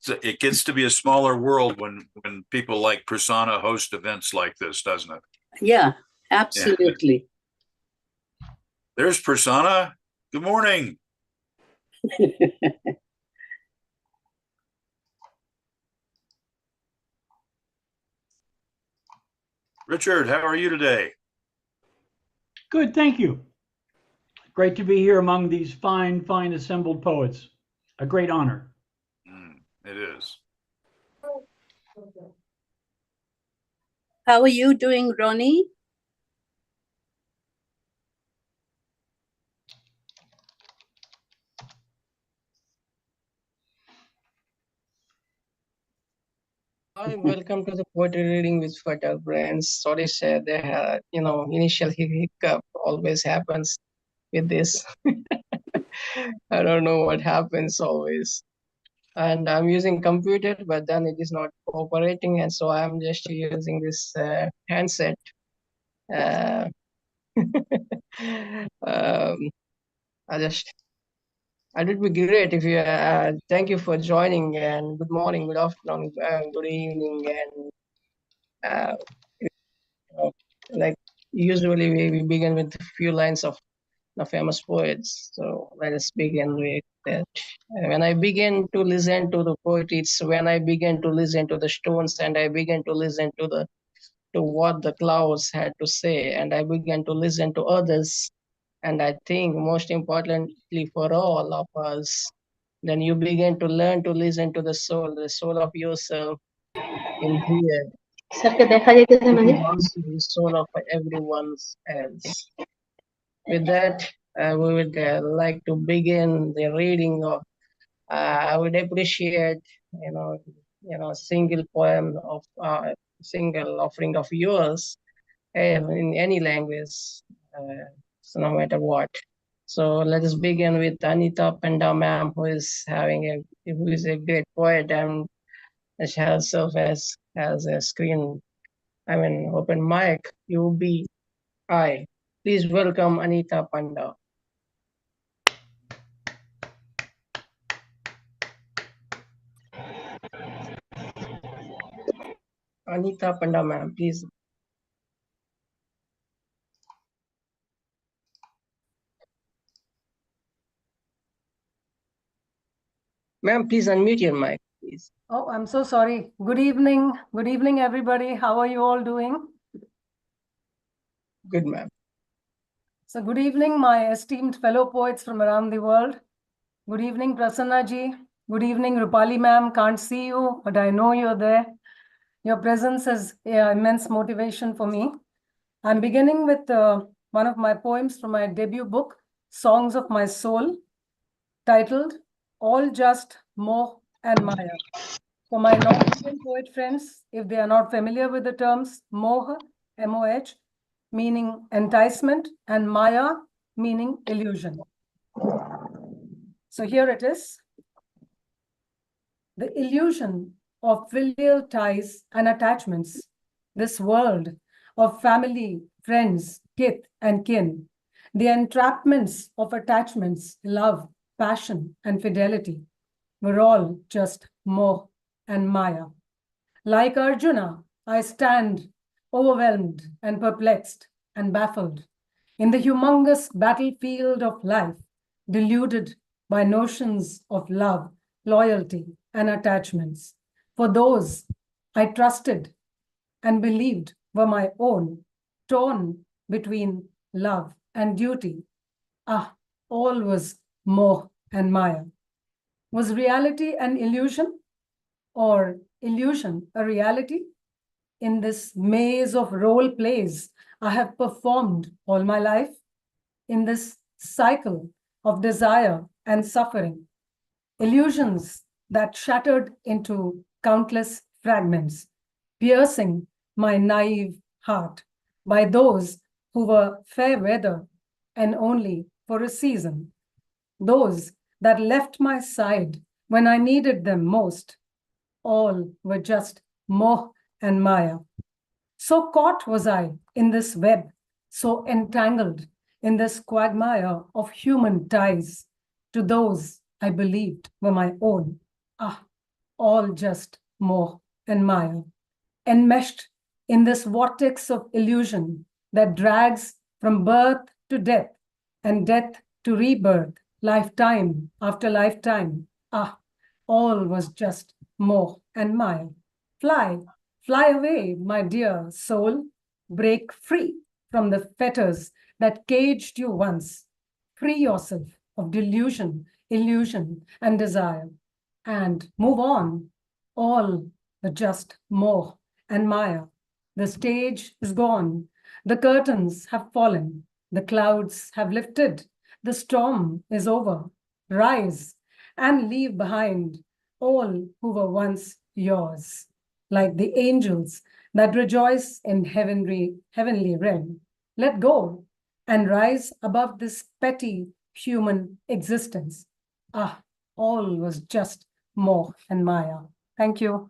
it gets to be a smaller world when people like Prasanna host events like this, doesn't it? Yeah, absolutely. Yeah. There's Prasanna. Good morning. Richard, how are you today? Good, thank you. Great to be here among these fine assembled poets. A great honor. It is. How are you doing, Ronnie? Hi, welcome to the poetry reading with Fertile Brains. Sorry, sir, they had, initial hiccup always happens with this. I don't know what happens always. And I'm using computer, but then it is not cooperating, and so I'm just using this handset. It would be great if you thank you for joining, and good morning, good afternoon, good evening, and like usually we begin with a few lines of the famous poets. So let us begin with that. When I begin to listen to the poetry, it's when I begin to listen to the stones, and I begin to listen to what the clouds had to say, and I began to listen to others. And I think most importantly for all of us, then you begin to learn to listen to the soul of yourself in here. Also the soul of everyone else. With that, we would like to begin the reading of. I would appreciate, single poem of single offering of yours in any language, so no matter what. So let us begin with Anita Panda, ma'am, who is a great poet, and she herself has a screen, open mic, UBI. Please welcome Anita Panda. Anita Panda, ma'am, please. Ma'am, please unmute your mic, please. Oh, I'm so sorry. Good evening. Good evening, everybody. How are you all doing? Good, ma'am. So good evening, my esteemed fellow poets from around the world. Good evening, Prasanna ji. Good evening, Roopali ma'am. Can't see you, but I know you're there. Your presence is immense motivation for me. I'm beginning with one of my poems from my debut book, Songs of My Soul, titled All Just Moh and Maya. For my non-Indian poet friends, if they are not familiar with the terms moh, M-O-H, meaning enticement, and maya, meaning illusion. So here it is. The illusion of filial ties and attachments, this world of family, friends, kith and kin, the entrapments of attachments, love, passion, and fidelity were all just moh and maya. Like Arjuna, I stand overwhelmed and perplexed and baffled in the humongous battlefield of life, deluded by notions of love, loyalty, and attachments. For those I trusted and believed were my own, torn between love and duty. All was moh and maya. Was reality an illusion, or illusion a reality? In this maze of role plays I have performed all my life, in this cycle of desire and suffering, illusions that shattered into countless fragments, piercing my naive heart by those who were fair weather and only for a season, those that left my side when I needed them most. All were just moh and maya. So caught was I in this web, so entangled in this quagmire of human ties to those I believed were my own. all just Moh and Maya, enmeshed in this vortex of illusion that drags from birth to death and death to rebirth, lifetime after lifetime. All was just Moh and Maya. Fly, fly away, my dear soul. Break free from the fetters that caged you once. Free yourself of delusion, illusion, and desire, and move on. All the just Moh and Maya. The stage is gone. The curtains have fallen. The clouds have lifted. The storm is over. Rise and leave behind all who were once yours, like the angels that rejoice in heavenly realm. Let go and rise above this petty human existence. All was just Moh and Maya. Thank you.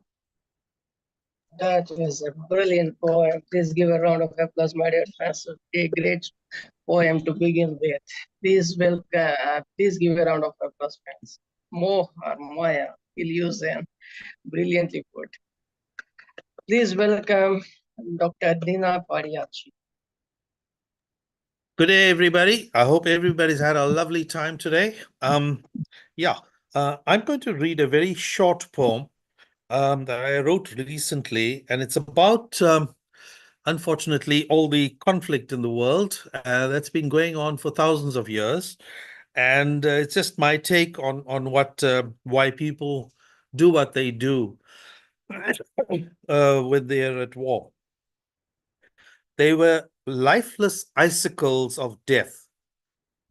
That was a brilliant poem. Please give a round of applause, my dear fans. A great poem to begin with. Please give a round of applause, friends. Moh or Maya, illusion, brilliantly put. Please welcome Dr. Deena Padayachee. Good day, everybody. I hope everybody's had a lovely time today. I'm going to read a very short poem that I wrote recently, and it's about, unfortunately, all the conflict in the world that's been going on for thousands of years. And it's just my take on why people do what they do when they're at war. They were lifeless icicles of death,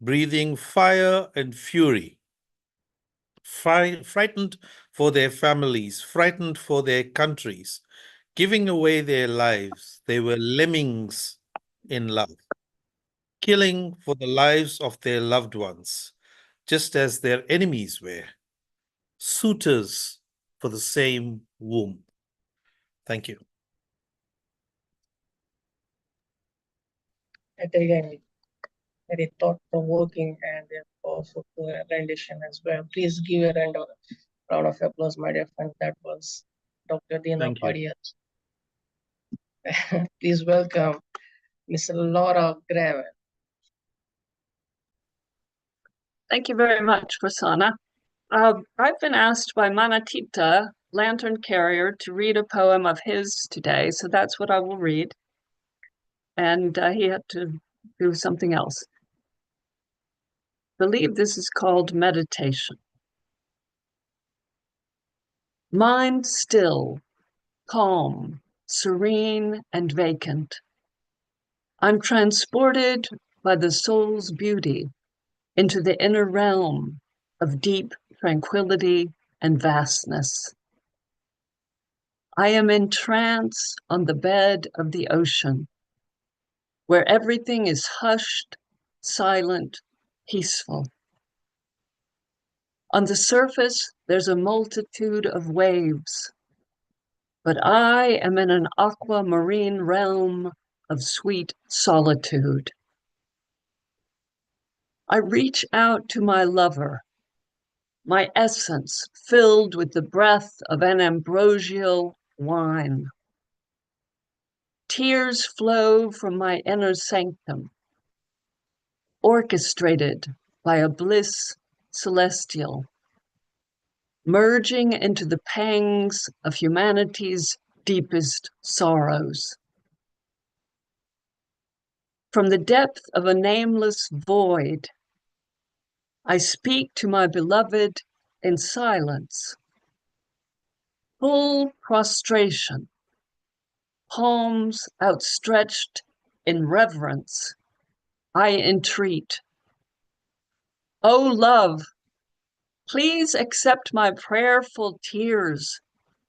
breathing fire and fury, frightened for their families, frightened for their countries, giving away their lives. They were lemmings in love, killing for the lives of their loved ones, just as their enemies were, suitors for the same womb. Thank you. Again, very thought-provoking and a powerful rendition as well. Please give a round of applause, my dear friend. That was Dr. Deena Padayachee. Please welcome Ms. Laura Gravel. Thank you very much, Prasanna. I've been asked by Manatita, Lantern Carrier, to read a poem of his today, so that's what I will read. And he had to do something else. I believe this is called Meditation. Mind still, calm, serene, and vacant. I'm transported by the soul's beauty into the inner realm of deep tranquility and vastness. I am in trance on the bed of the ocean, where everything is hushed, silent, peaceful. On the surface, there's a multitude of waves, but I am in an aquamarine realm of sweet solitude. I reach out to my lover, my essence filled with the breath of an ambrosial wine. Tears flow from my inner sanctum, orchestrated by a bliss celestial, merging into the pangs of humanity's deepest sorrows. From the depth of a nameless void, I speak to my beloved in silence, full prostration, palms outstretched in reverence. I entreat, O love, please accept my prayerful tears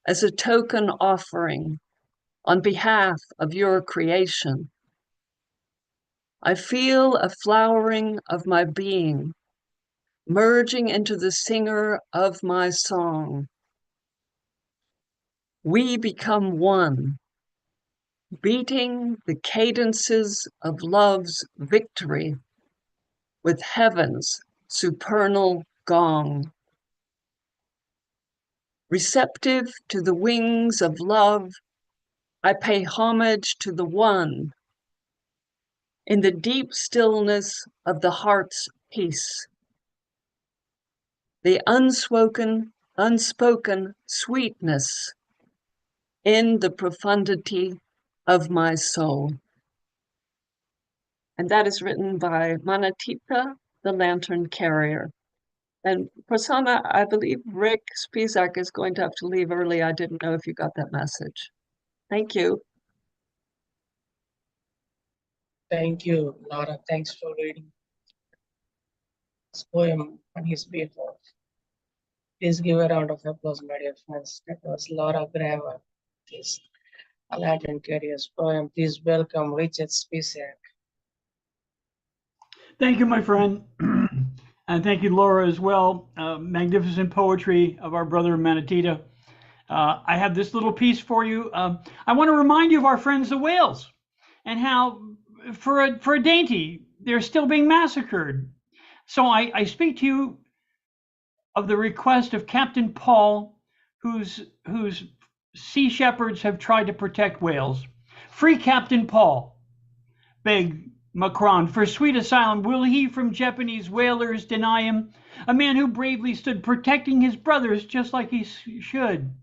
as a token offering on behalf of your creation. I feel a flowering of my being, merging into the singer of my song. We become one, beating the cadences of love's victory with heaven's supernal gong. Receptive to the wings of love, I pay homage to the one. In the deep stillness of the heart's peace, the unspoken sweetness in the profundity of my soul. And that is written by Manatita, the Lantern Carrier. And Prasanna, I believe Rick Spisak is going to have to leave early. I didn't know if you got that message. Thank you. Thank you, Laura. Thanks for reading this poem on his behalf. Please give a round of applause, my dear friends. That was Laura Grava, this Latin Carrier's poem. Please welcome Richard Spisak. Thank you, my friend. And thank you, Laura, as well. Magnificent poetry of our brother Manatita. I have this little piece for you. I want to remind you of our friends, the whales, and how for a dainty, they're still being massacred. So I speak to you of the request of Captain Paul, whose sea shepherds have tried to protect whales. Free Captain Paul, beg Macron, for sweet asylum. Will he from Japanese whalers deny him? A man who bravely stood protecting his brothers just like he should.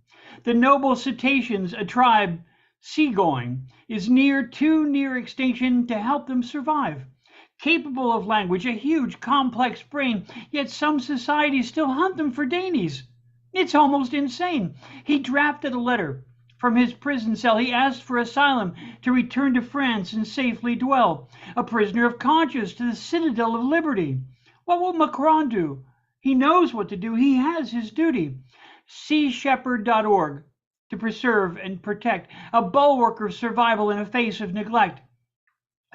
The noble cetaceans, a tribe seagoing, is too near extinction to help them survive. Capable of language, a huge, complex brain, yet some societies still hunt them for dainties. It's almost insane. He drafted a letter from his prison cell. He asked for asylum to return to France and safely dwell, a prisoner of conscience to the citadel of liberty. What will Macron do? He knows what to do. He has his duty. SeaShepherd.org to preserve and protect, a bulwark of survival in the face of neglect.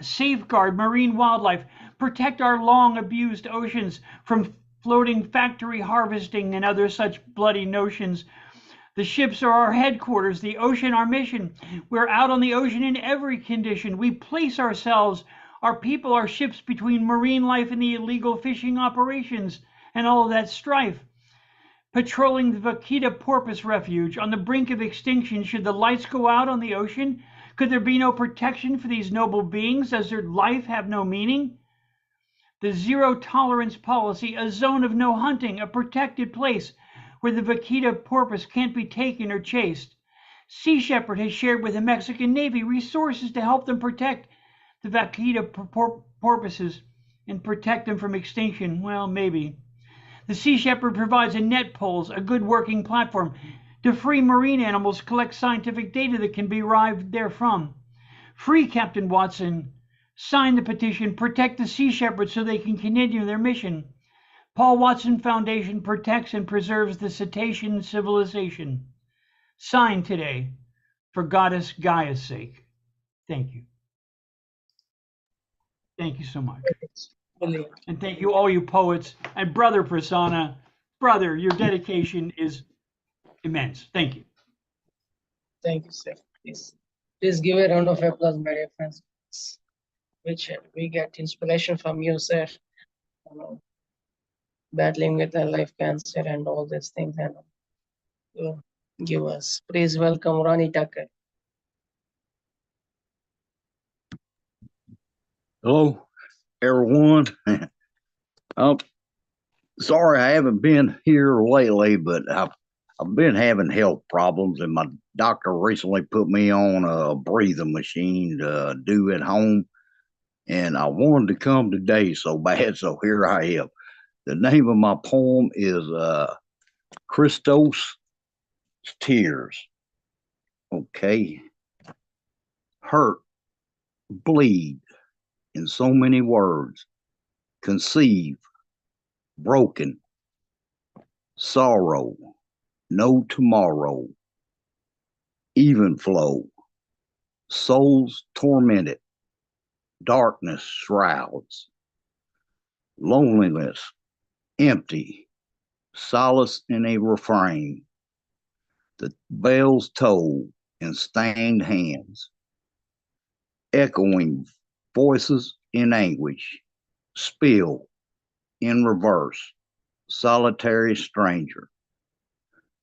Safeguard marine wildlife, protect our long abused oceans from floating factory harvesting and other such bloody notions. The ships are our headquarters, the ocean our mission. We're out on the ocean in every condition. We place ourselves, our people, our ships between marine life and the illegal fishing operations and all of that strife. Patrolling the Vaquita porpoise refuge on the brink of extinction. Should the lights go out on the ocean? Could there be no protection for these noble beings? Does their life have no meaning? The zero tolerance policy, a zone of no hunting, a protected place where the Vaquita porpoise can't be taken or chased. Sea Shepherd has shared with the Mexican Navy resources to help them protect the Vaquita porpoises and protect them from extinction. Well, maybe. The Sea Shepherd provides a net poles, a good working platform to free marine animals, collect scientific data that can be derived therefrom. Free Captain Watson. Sign the petition. Protect the Sea Shepherd so they can continue their mission. Paul Watson Foundation protects and preserves the cetacean civilization. Signed today for Goddess Gaia's sake. Thank you. Thank you so much. And thank you, all you poets. And Brother Prasanna, brother, your dedication is immense. Thank you. Thank you, sir. Please give a round of applause, my dear friends. Which we get inspiration from you, sir. Battling with a life cancer and all these things, and you give us. Please welcome Ronnie Tucker. Hello, everyone. Sorry I haven't been here lately, but I've been having health problems, and my doctor recently put me on a breathing machine to do at home. And I wanted to come today so bad, so here I am. The name of my poem is Christos' Tears. Okay. Hurt, bleed, in so many words. Conceive, broken, sorrow, no tomorrow, even flow, souls tormented, darkness shrouds, loneliness, empty, solace in a refrain, the bells toll in stained hands, echoing voices in anguish, spill in reverse, solitary stranger,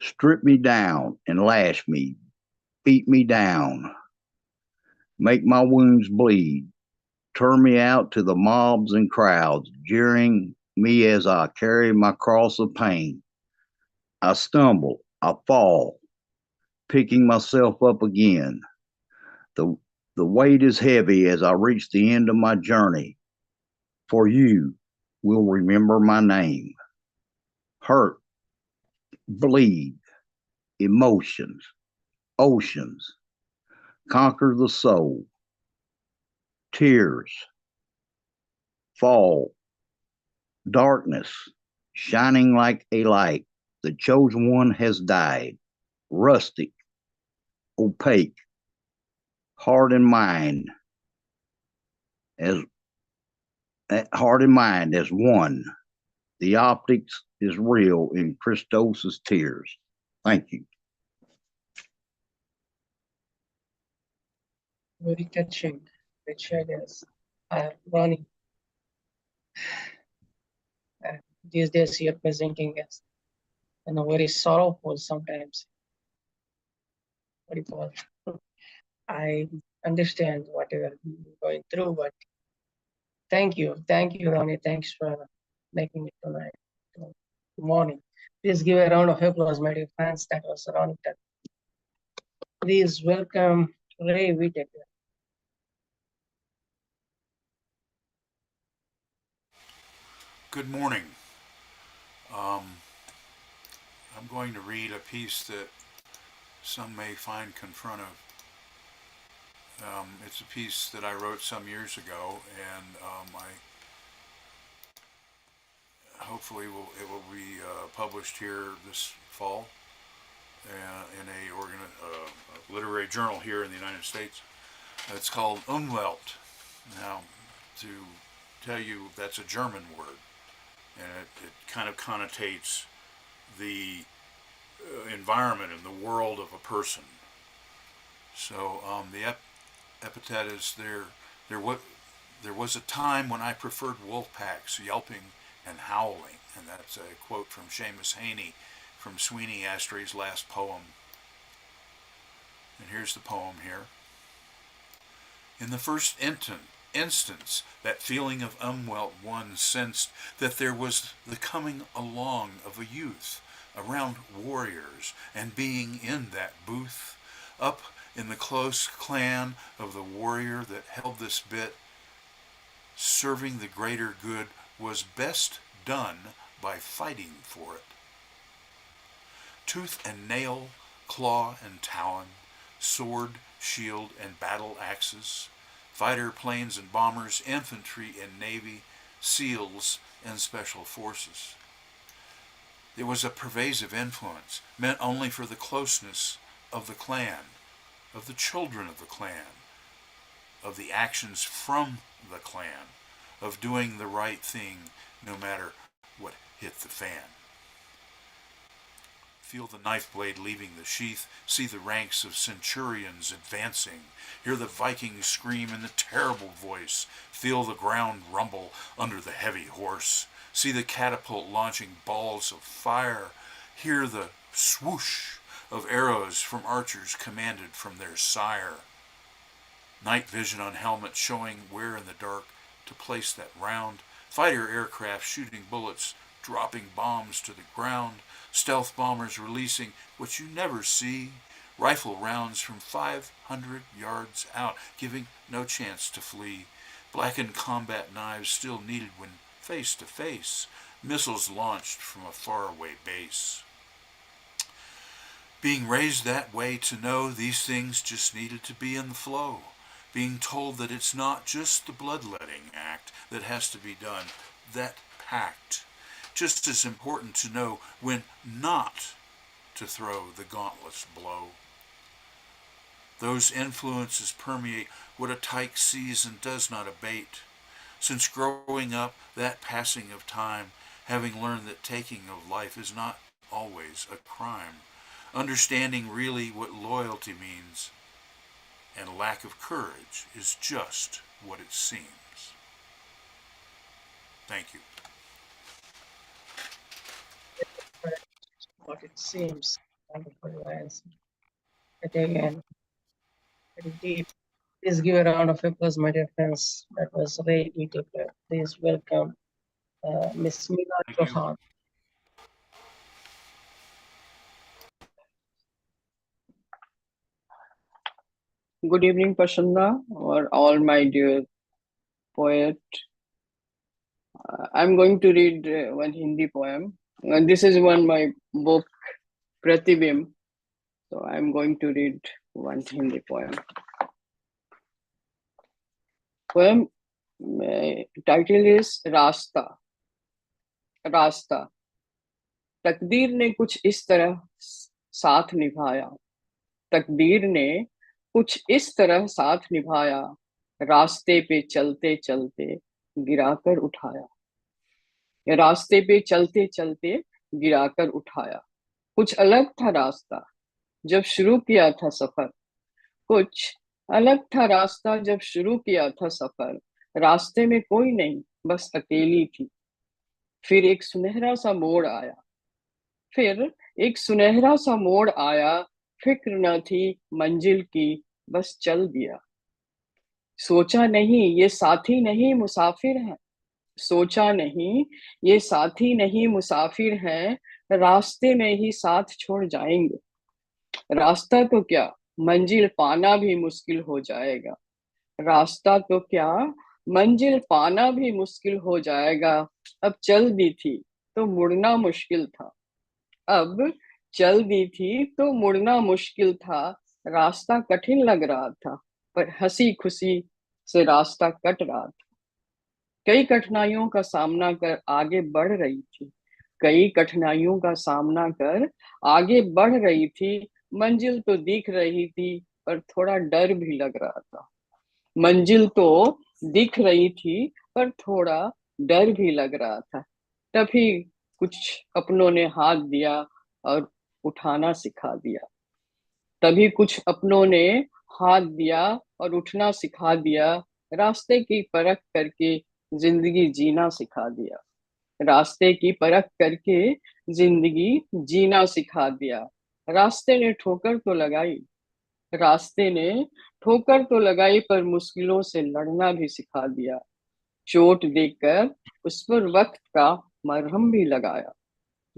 Strip me down and lash me, beat me down, make my wounds bleed, turn me out to the mobs and crowds, jeering me as I carry my cross of pain. I stumble, I fall, picking myself up again. The, the weight is heavy as I reach the end of my journey. For you will remember my name. Hurt, bleed, emotions, oceans, conquer the soul, tears, fall, darkness, shining like a light. The chosen one has died, rustic, opaque, heart and mind as one. The optics is real in Christos' tears. Thank you. Very touching. Richard is Ronnie. These days you're presenting as very sorrowful sometimes. What do you call it? I understand what you're going through, but thank you, Ronnie. Thanks for making it tonight. Good morning. Please give a round of applause, my dear fans. That was Ronnie Tucker. Please welcome Ray Whitaker. Good morning. I'm going to read a piece that some may find confrontive. It's a piece that I wrote some years ago, and hopefully it will be published here this fall in a literary journal here in the United States. It's called Umwelt. Now, to tell you, that's a German word, and it kind of connotates the environment and the world of a person. So the epithet is there was a time when I preferred wolf packs yelping and howling, and that's a quote from Seamus Heaney from Sweeney Astray's last poem. And here's the poem here. In the first instance, that feeling of umwelt one sensed that there was the coming along of a youth around warriors, and being in that booth, up in the close clan of the warrior that held this bit, serving the greater good was best done by fighting for it. Tooth and nail, claw and talon, sword, shield, and battle axes, fighter planes and bombers, infantry and navy, SEALs and special forces. It was a pervasive influence, meant only for the closeness of the clan, of the children of the clan, of the actions from the clan, of doing the right thing no matter what hit the fan. Feel the knife blade leaving the sheath, see the ranks of centurions advancing, hear the Vikings scream in the terrible voice, feel the ground rumble under the heavy horse, see the catapult launching balls of fire, hear the swoosh of arrows from archers commanded from their sire. Night vision on helmets showing where in the dark to place that round, fighter aircraft shooting bullets, dropping bombs to the ground, stealth bombers releasing what you never see, rifle rounds from 500 yards out, giving no chance to flee, blackened combat knives still needed when face to face, missiles launched from a faraway base. Being raised that way to know these things just needed to be in the flow, being told that it's not just the bloodletting act that has to be done, that pact. Just as important to know when not to throw the gauntless blow. Those influences permeate what a tyke sees and does not abate. Since growing up, that passing of time, having learned that taking of life is not always a crime, understanding really what loyalty means, and lack of courage is just what it seems. Thank you. What it seems. Thank you for your answer. But again, very deep. Please give a round of applause, my dear friends. That was Ray Whitaker. Please welcome Miss Meena Thank you. Chauhan. Good evening, Prashanda, or all my dear poet. I'm going to read one Hindi poem. This is one my book, Pratibim. So I'm going to read one Hindi poem. Poem title is Rasta. रास्ता तकदीर ने कुछ इस तरह साथ निभाया तकदीर ने कुछ इस तरह साथ निभाया रास्ते पे चलते चलते गिराकर उठाया रास्ते पे चलते चलते गिराकर उठाया कुछ अलग था रास्ता जब शुरू किया था सफर कुछ अलग था रास्ता जब शुरू किया था सफर रास्ते में कोई नहीं बस अकेली थी फिर एक सुनहरा सा मोड़ आया फिर एक सुनहरा सा मोड़ आया फिक्र न थी मंजिल की बस चल दिया सोचा नहीं ये साथी नहीं मुसाफिर है सोचा नहीं ये साथी नहीं मुसाफिर हैं रास्ते में ही साथ छोड़ जाएंगे रास्ता तो क्या मंजिल पाना भी मुश्किल हो जाएगा रास्ता तो क्या मंजिल पाना भी मुश्किल हो जाएगा अब चल दी थी तो मुड़ना मुश्किल था अब चल दी थी तो मुड़ना मुश्किल था रास्ता कठिन लग रहा था पर हंसी खुशी से रास्ता कट रहा था कई कठिनाइयों का सामना कर आगे बढ़ रही थी कई कठिनाइयों का सामना कर आगे बढ़ रही थी मंजिल तो दिख रही थी पर थोड़ा डर भी लग रहा था मंजिल तो दिख रही थी पर थोड़ा डर भी लग रहा था तभी कुछ अपनों ने हाथ दिया और उठाना सिखा दिया तभी कुछ अपनों ने हाथ दिया और उठना सिखा दिया रास्ते की परख करके जिंदगी जीना सिखा दिया रास्ते की परख करके जिंदगी जीना सिखा दिया रास्ते ने ठोकर तो लगाई रास्ते ने ठोकर तो लगाई पर मुश्किलों से लड़ना भी सिखा दिया चोट देकर उस पर वक्त का मरहम भी लगाया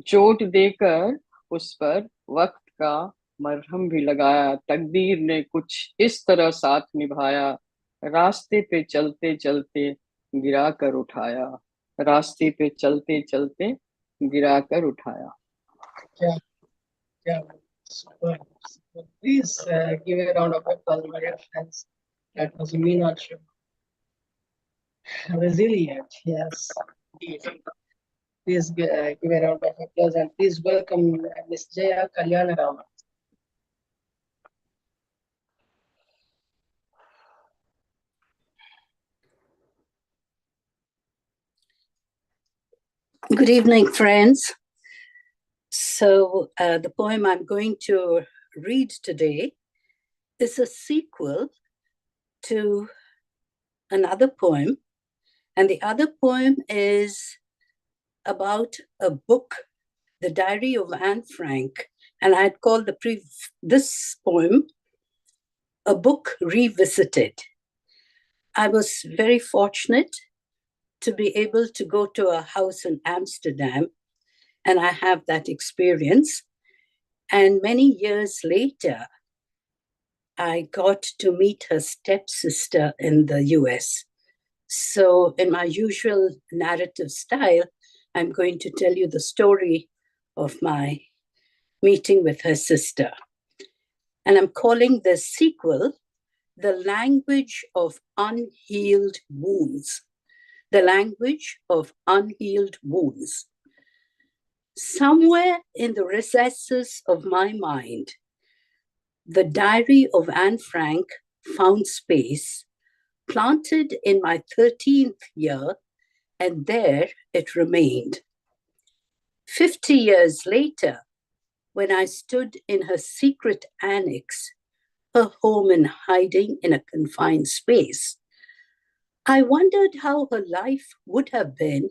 चोट देकर उस पर वक्त का मरहम भी लगाया तकदीर ने कुछ इस तरह साथ निभाया रास्ते पे चलते चलते गिरा कर उठाया रास्ते पे चलते चलते गिरा कर उठाया Yeah, yeah. Super, super. Please give a round of applause, my dear friends. That was Meena Chauhan. Resilient, yes. Please give a round of applause and please welcome Miss Jaya Kalyanaraman. Good evening, friends. So, the poem I'm going to read today is a sequel to another poem. And the other poem is about a book, The Diary of Anne Frank. And I'd call this poem A Book Revisited. I was very fortunate to be able to go to a house in Amsterdam, and I have that experience. And many years later, I got to meet her stepsister in the US. So in my usual narrative style, I'm going to tell you the story of my meeting with her sister. And I'm calling this sequel, The Language of Unhealed Wounds. The Language of Unhealed Wounds. Somewhere in the recesses of my mind, the diary of Anne Frank found space, planted in my 13th year, and there it remained. 50 years later, when I stood in her secret annex, her home in hiding in a confined space, I wondered how her life would have been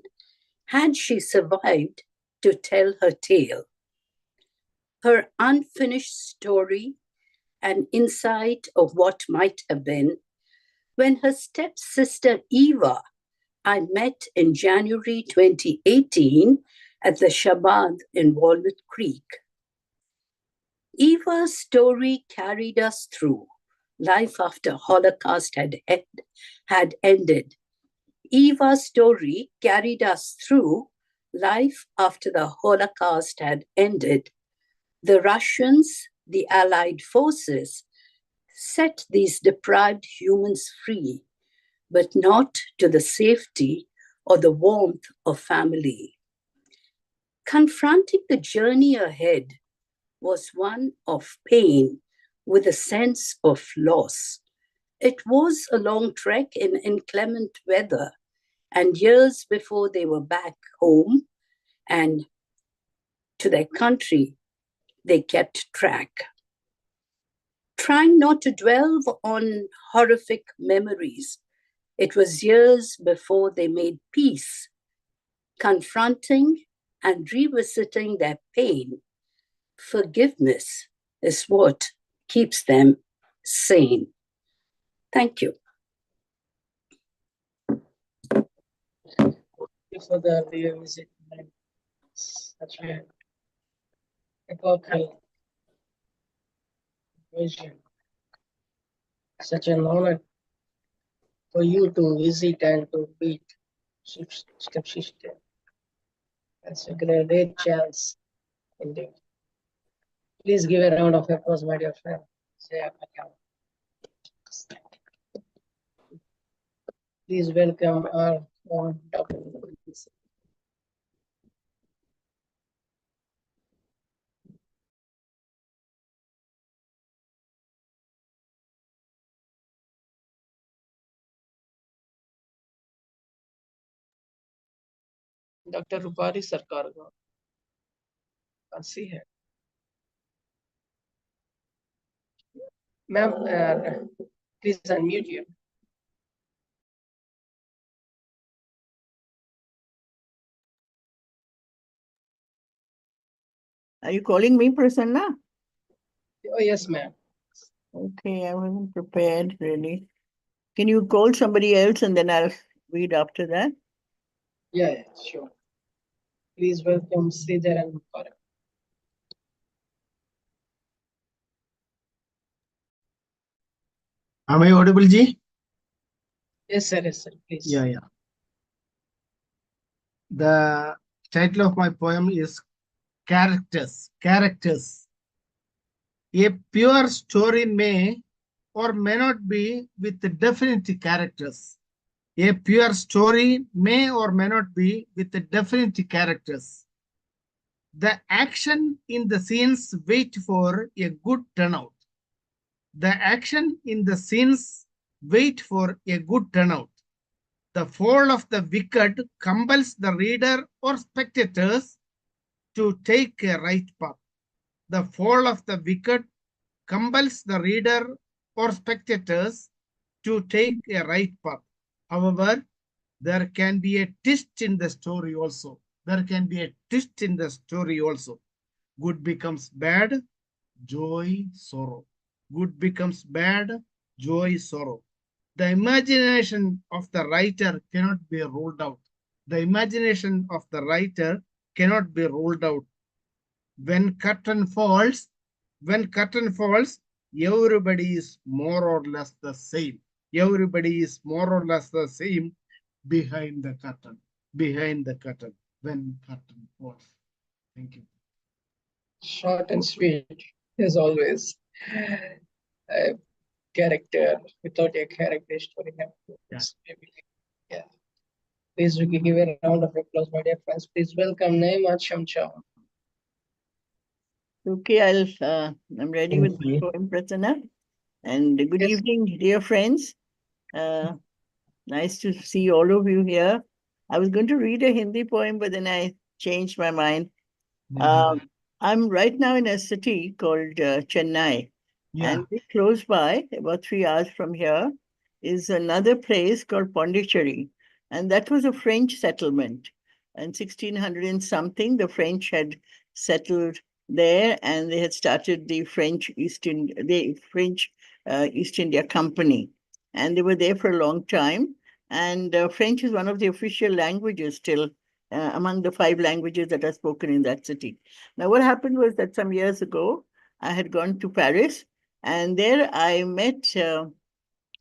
had she survived to tell her tale. Her unfinished story and insight of what might have been, when her stepsister Eva I met in January 2018 at the Shabad in Walnut Creek. Eva's story carried us through life after Holocaust had ended. Eva's story carried us through life after the Holocaust had ended. The Russians, the Allied forces, set these deprived humans free, but not to the safety or the warmth of family. Confronting the journey ahead was one of pain with a sense of loss. It was a long trek in inclement weather, and years before they were back home and to their country, they kept track. Trying not to dwell on horrific memories, it was years before they made peace, confronting and revisiting their pain. Forgiveness is what keeps them sane. Thank you. For the visit, such a epochal vision, such an honor for you to visit and to meet stepsister. That's a great chance indeed. Please give a round of applause, my dear friend. Please welcome our own Dr. Dr. Roopali Sarkar. Can't see her. Ma'am, please unmute you. Are you calling me, Prasanna? Oh, yes, ma'am. Okay, I wasn't prepared, really. Can you call somebody else and then I'll read after that? Yeah, sure. Please welcome Sridhar and Mubarak. Am I audible, Ji? Yes, sir, please. Yeah. The title of my poem is Characters. Characters. A pure story may or may not be with definite characters. A pure story may or may not be with definite characters. The action in the scenes wait for a good turnout. The action in the scenes wait for a good turnout. The fall of the wicked compels the reader or spectators to take a right path. The fall of the wicked compels the reader or spectators to take a right path. However, there can be a twist in the story also. There can be a twist in the story also. Good becomes bad, joy, sorrow. Good becomes bad, joy, sorrow. The imagination of the writer cannot be ruled out. The imagination of the writer cannot be ruled out. When curtain falls, everybody is more or less the same. Everybody is more or less the same behind the curtain. Behind the curtain, when curtain falls. Thank you. Short and sweet, as always. A character without a character story. Yeah. Please give a round of applause, my dear friends. Please welcome Nayma Chamchoun. Okay, I'm ready with my poem, Prasanna. And good evening, dear friends. Nice to see all of you here. I was going to read a Hindi poem, but then I changed my mind. I'm right now in a city called Chennai. And close by, about 3 hours from here, is another place called Pondicherry. And that was a French settlement. In 1600 and something, the French had settled there, and they had started the French East India Company, and they were there for a long time. And French is one of the official languages still among the 5 languages that are spoken in that city. Now, what happened was that some years ago, I had gone to Paris, and there I met a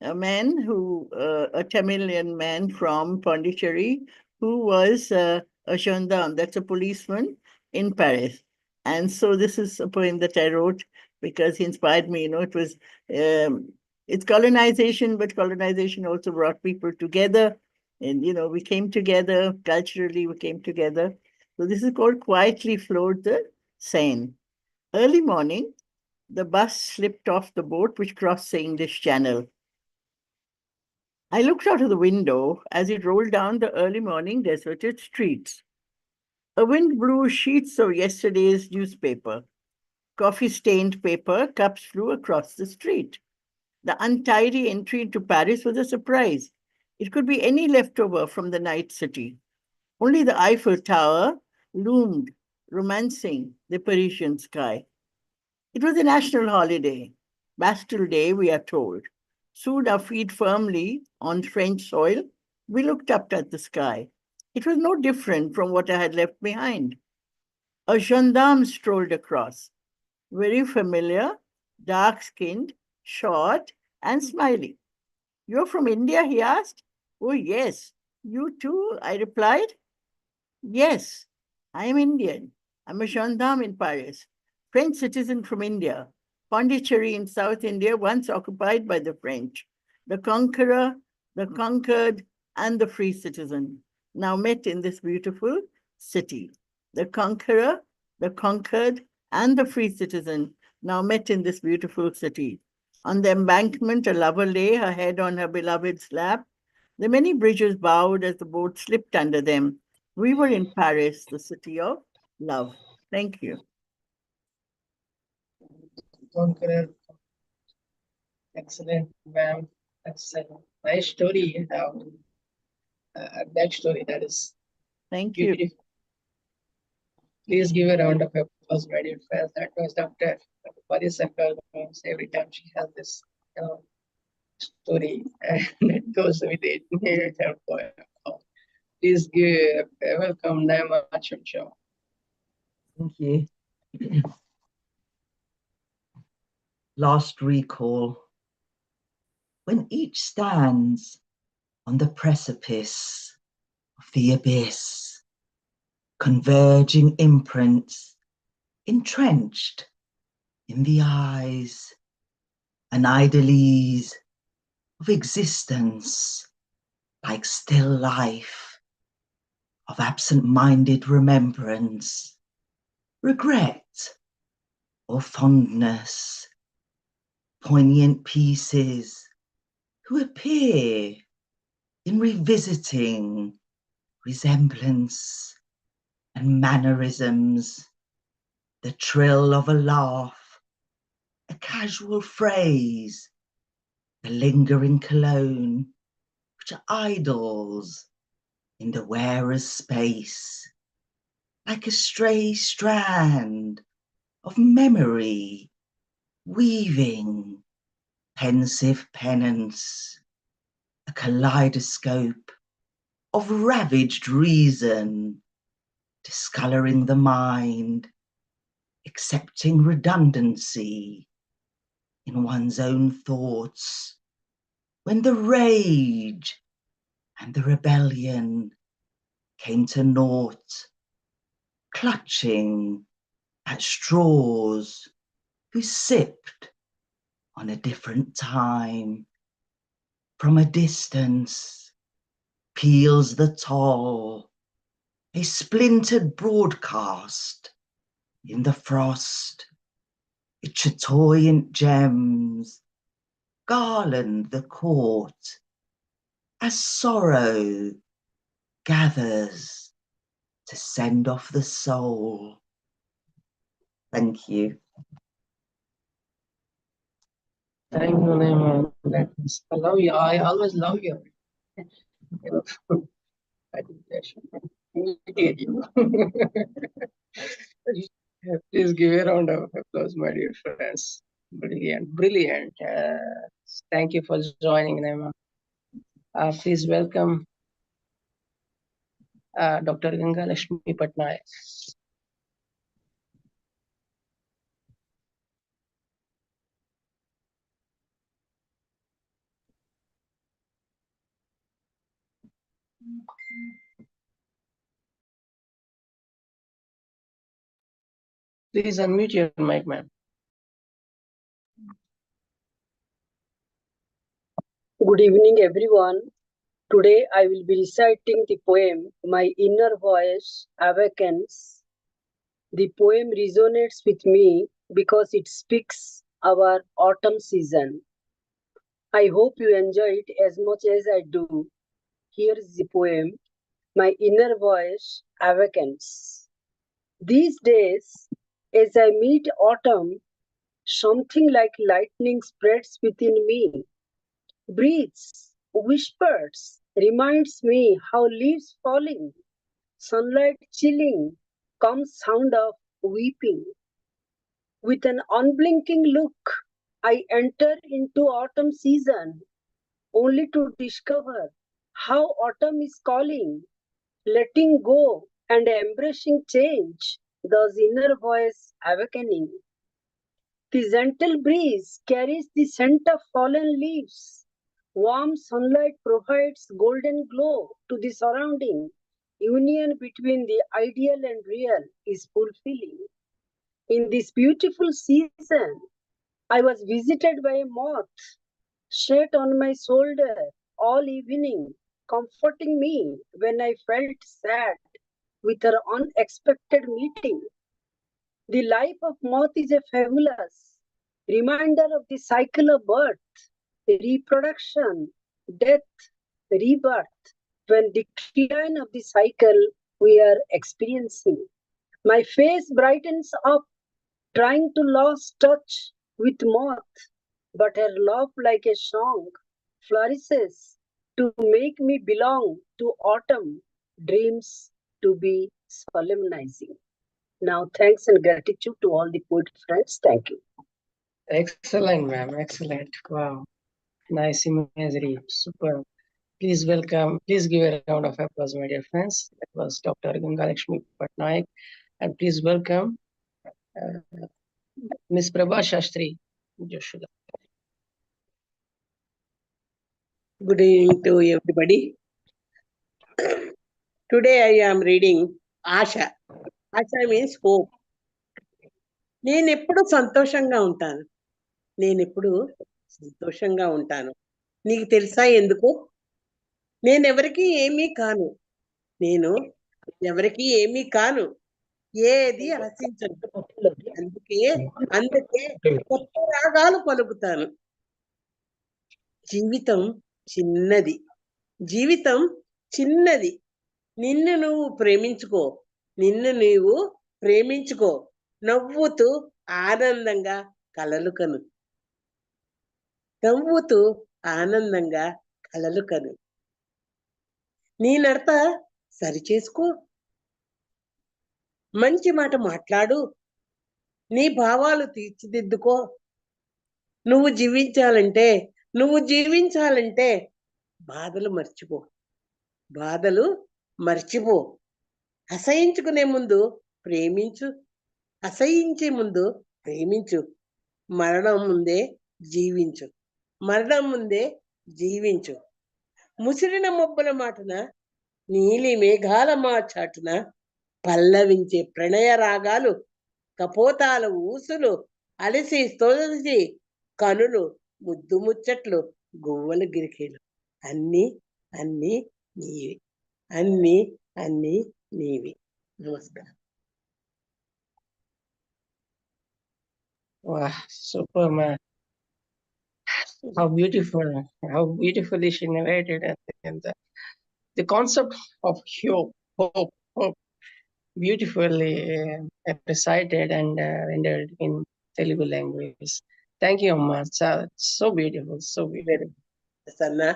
man a Tamilian man from Pondicherry, who was a gendarme, that's a policeman in Paris. And so this is a poem that I wrote because he inspired me. It's colonization, but colonization also brought people together. And, we came together, culturally, we came together. So this is called Quietly Flowed the Seine. Early morning, the bus slipped off the boat which crossed the English Channel. I looked out of the window as it rolled down the early morning deserted streets. A wind blew sheets of yesterday's newspaper. Coffee-stained paper cups flew across the street. The untidy entry into Paris was a surprise. It could be any leftover from the night city. Only the Eiffel Tower loomed, romancing the Parisian sky. It was a national holiday, Bastille Day, we are told. Soon, our feet firmly on French soil, we looked up at the sky. It was no different from what I had left behind. A gendarme strolled across, very familiar, dark-skinned, short, and smiling. "You're from India?" he asked. "Oh, yes. You too?" I replied. "Yes, I am Indian. I'm a gendarme in Paris, French citizen from India. Pondicherry in South India, once occupied by the French. The conqueror, the conquered, and the free citizen now met in this beautiful city. The conqueror, the conquered, and the free citizen now met in this beautiful city. On the embankment, a lover lay, her head on her beloved's lap. The many bridges bowed as the boat slipped under them. We were in Paris, the city of love. Thank you. Conqueror. Excellent, ma'am. That's a nice story you have. That story, that is Thank you. beautiful. Please give a round of applause, my dear friends. That was Dr. Padayachee. Every time she has this story, and it goes with it. Her poem. Please give welcome Nayma Chamchoun. Thank you. Last recall. When each stands on the precipice of the abyss, converging imprints entrenched in the eyes, an idolese of existence, like still life, of absent-minded remembrance, regret or fondness, poignant pieces who appear in revisiting resemblance and mannerisms, the trill of a laugh, a casual phrase, the lingering cologne, which are idols in the wearer's space, like a stray strand of memory, weaving pensive penance, a kaleidoscope of ravaged reason, discoloring the mind, accepting redundancy in one's own thoughts, when the rage and the rebellion came to naught, clutching at straws who sipped on a different time. From a distance peals the toll, a splintered broadcast in the frost. Its chatoyant gems garland the court as sorrow gathers to send off the soul. Thank you. Thank you, Nayma. I love you. I always love you. I think I should imitate you. Please give a round of applause, my dear friends. Brilliant, brilliant. Thank you for joining, Nayma. Please welcome Dr. Gangalaxmi Patnaik. Please unmute your mic, ma'am. Good evening, everyone. Today I will be reciting the poem My Inner Voice Awakens. The poem resonates with me because it speaks our autumn season. I hope you enjoy it as much as I do. Here is the poem My Inner Voice Awakens. These days, as I meet autumn, something like lightning spreads within me. Breathes, whispers, reminds me how leaves falling, sunlight chilling, comes sound of weeping. With an unblinking look, I enter into autumn season, only to discover how autumn is calling, letting go and embracing change, thus inner voice awakening. The gentle breeze carries the scent of fallen leaves. Warm sunlight provides golden glow to the surrounding. Union between the ideal and real is fulfilling. In this beautiful season, I was visited by a moth, sat on my shoulder all evening, comforting me when I felt sad with her unexpected meeting. The life of moth is a fabulous reminder of the cycle of birth, reproduction, death, rebirth, when decline of the cycle we are experiencing. My face brightens up, trying to lose touch with moth, but her love like a song flourishes to make me belong to autumn, dreams to be solemnizing. Now, thanks and gratitude to all the poet friends. Thank you. Excellent, ma'am. Excellent. Wow. Nice imagery. Super. Please welcome, please give a round of applause, my dear friends. That was Dr. Gangalaxmi Patnaik. And please welcome Ms. PrabhaSastri Joshuyala. Good evening to everybody. Today I am reading Asha. Asha means hope. నేను ఎప్పుడు సంతోషంగా ఉంటాను. నేను ఎప్పుడు సంతోషంగా ఉంటాను. నీకు తెలుసా ఎందుకు? నేను ఎవరికి ఏమీ కాను. నేను ఎవరికి ఏమీ కాను. ఏది ఆశించను. అందుకే కొత్త రాగాలు పలుకుతాను. జీవితం చిన్నది. జీవితం చిన్నది. నిన్ను నువ్వు ప్రేమించుకో. నిన్ను నీవు ప్రేమించుకో. నవ్వుతూ ఆనందంగా కలలు కను. నవ్వుతూ ఆనందంగా కలలు కను. నీ నడత సరిచేసుకో. మంచి మాట మాట్లాడు. నీ భావాలు తీర్చిదిద్దుకో. నువ్వు జీవించాలంటే బాధలు మర్చిపో. బాధలు మర్చిపో. అసహించుకునే ముందు ప్రేమించు. అసహించే ముందు ప్రేమించు. మరణం ముందే జీవించు. మరణం ముందే జీవించు. ముసిరిన మొబ్బల మాటన నీలి మేఘాల చాటున పల్లవించే ప్రణయ రాగాలు, కపోతాల ఊసులు, అలసి తొలసి కనులు, ముద్దు ముచ్చట్లు, గువ్వల గిరికీలు, అన్నీ అన్నీ నీవి. అన్నీ అన్నీ నీవి. నమస్కారం. Wow, super, man. How beautiful, how beautifully she narrated it. And the concept of hope, beautifully recited and rendered in Telugu language. Thank you, Amma. So beautiful, so beautiful. Sanna,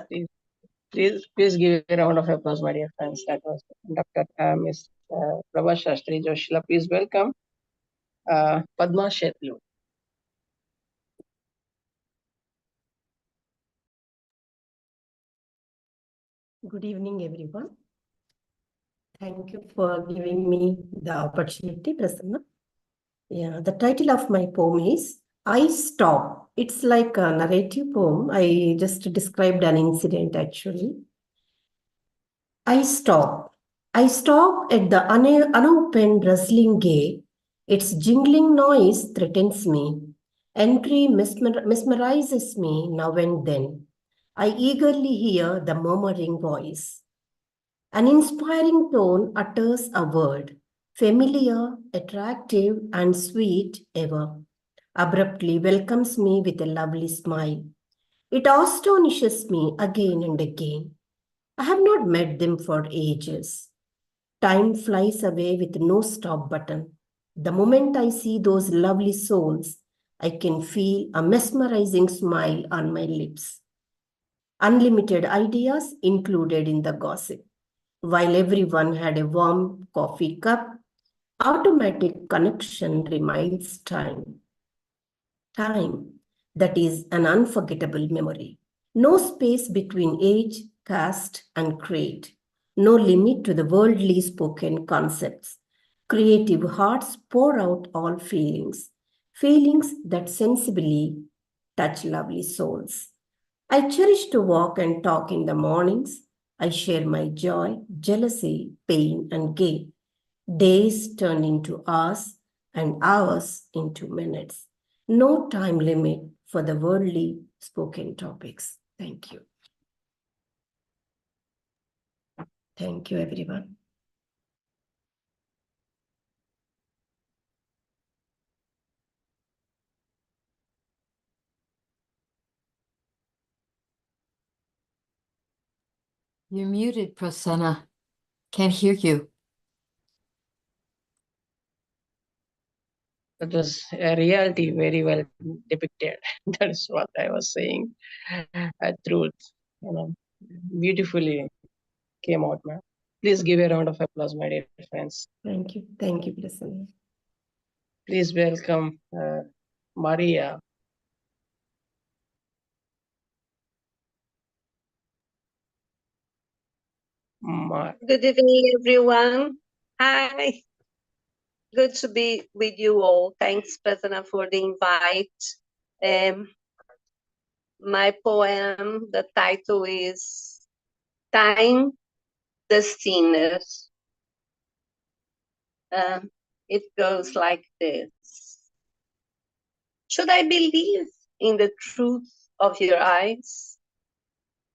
Please give a round of applause, my dear friends. That was Dr. Ms. PrabhaSastri Joshuyala. Please welcome Padma Shetlu. Good evening, everyone. Thank you for giving me the opportunity, Prasanna. Yeah, the title of my poem is I Stop. It's like a narrative poem. I just described an incident actually. I stop. I stop at the unopened rustling gate. Its jingling noise threatens me. Entry mesmerizes me now and then. I eagerly hear the murmuring voice. An inspiring tone utters a word, familiar, attractive, and sweet ever, abruptly welcomes me with a lovely smile. It astonishes me again and again. I have not met them for ages. Time flies away with no stop button. The moment I see those lovely souls, I can feel a mesmerizing smile on my lips. Unlimited ideas included in the gossip. While everyone had a warm coffee cup, automatic connection reminds time. Time that is an unforgettable memory. No space between age, caste, and creed. No limit to the worldly spoken concepts. Creative hearts pour out all feelings, feelings that sensibly touch lovely souls. I cherish to walk and talk in the mornings. I share my joy, jealousy, pain, and gain. Days turn into hours and hours into minutes. No time limit for the worldly spoken topics. Thank you. Thank you, everyone. You're muted, Prasanna. Can't hear you. That was a reality very well depicted. That is what I was saying. Truth, beautifully came out, man. Please give a round of applause, my dear friends. Thank you. Thank you, Prasanna. Please welcome Maria. Good evening, everyone. Hi. Good to be with you all. Thanks, Prasanna, for the invite. My poem, the title is Time Destiners. It goes like this. Should I believe in the truth of your eyes?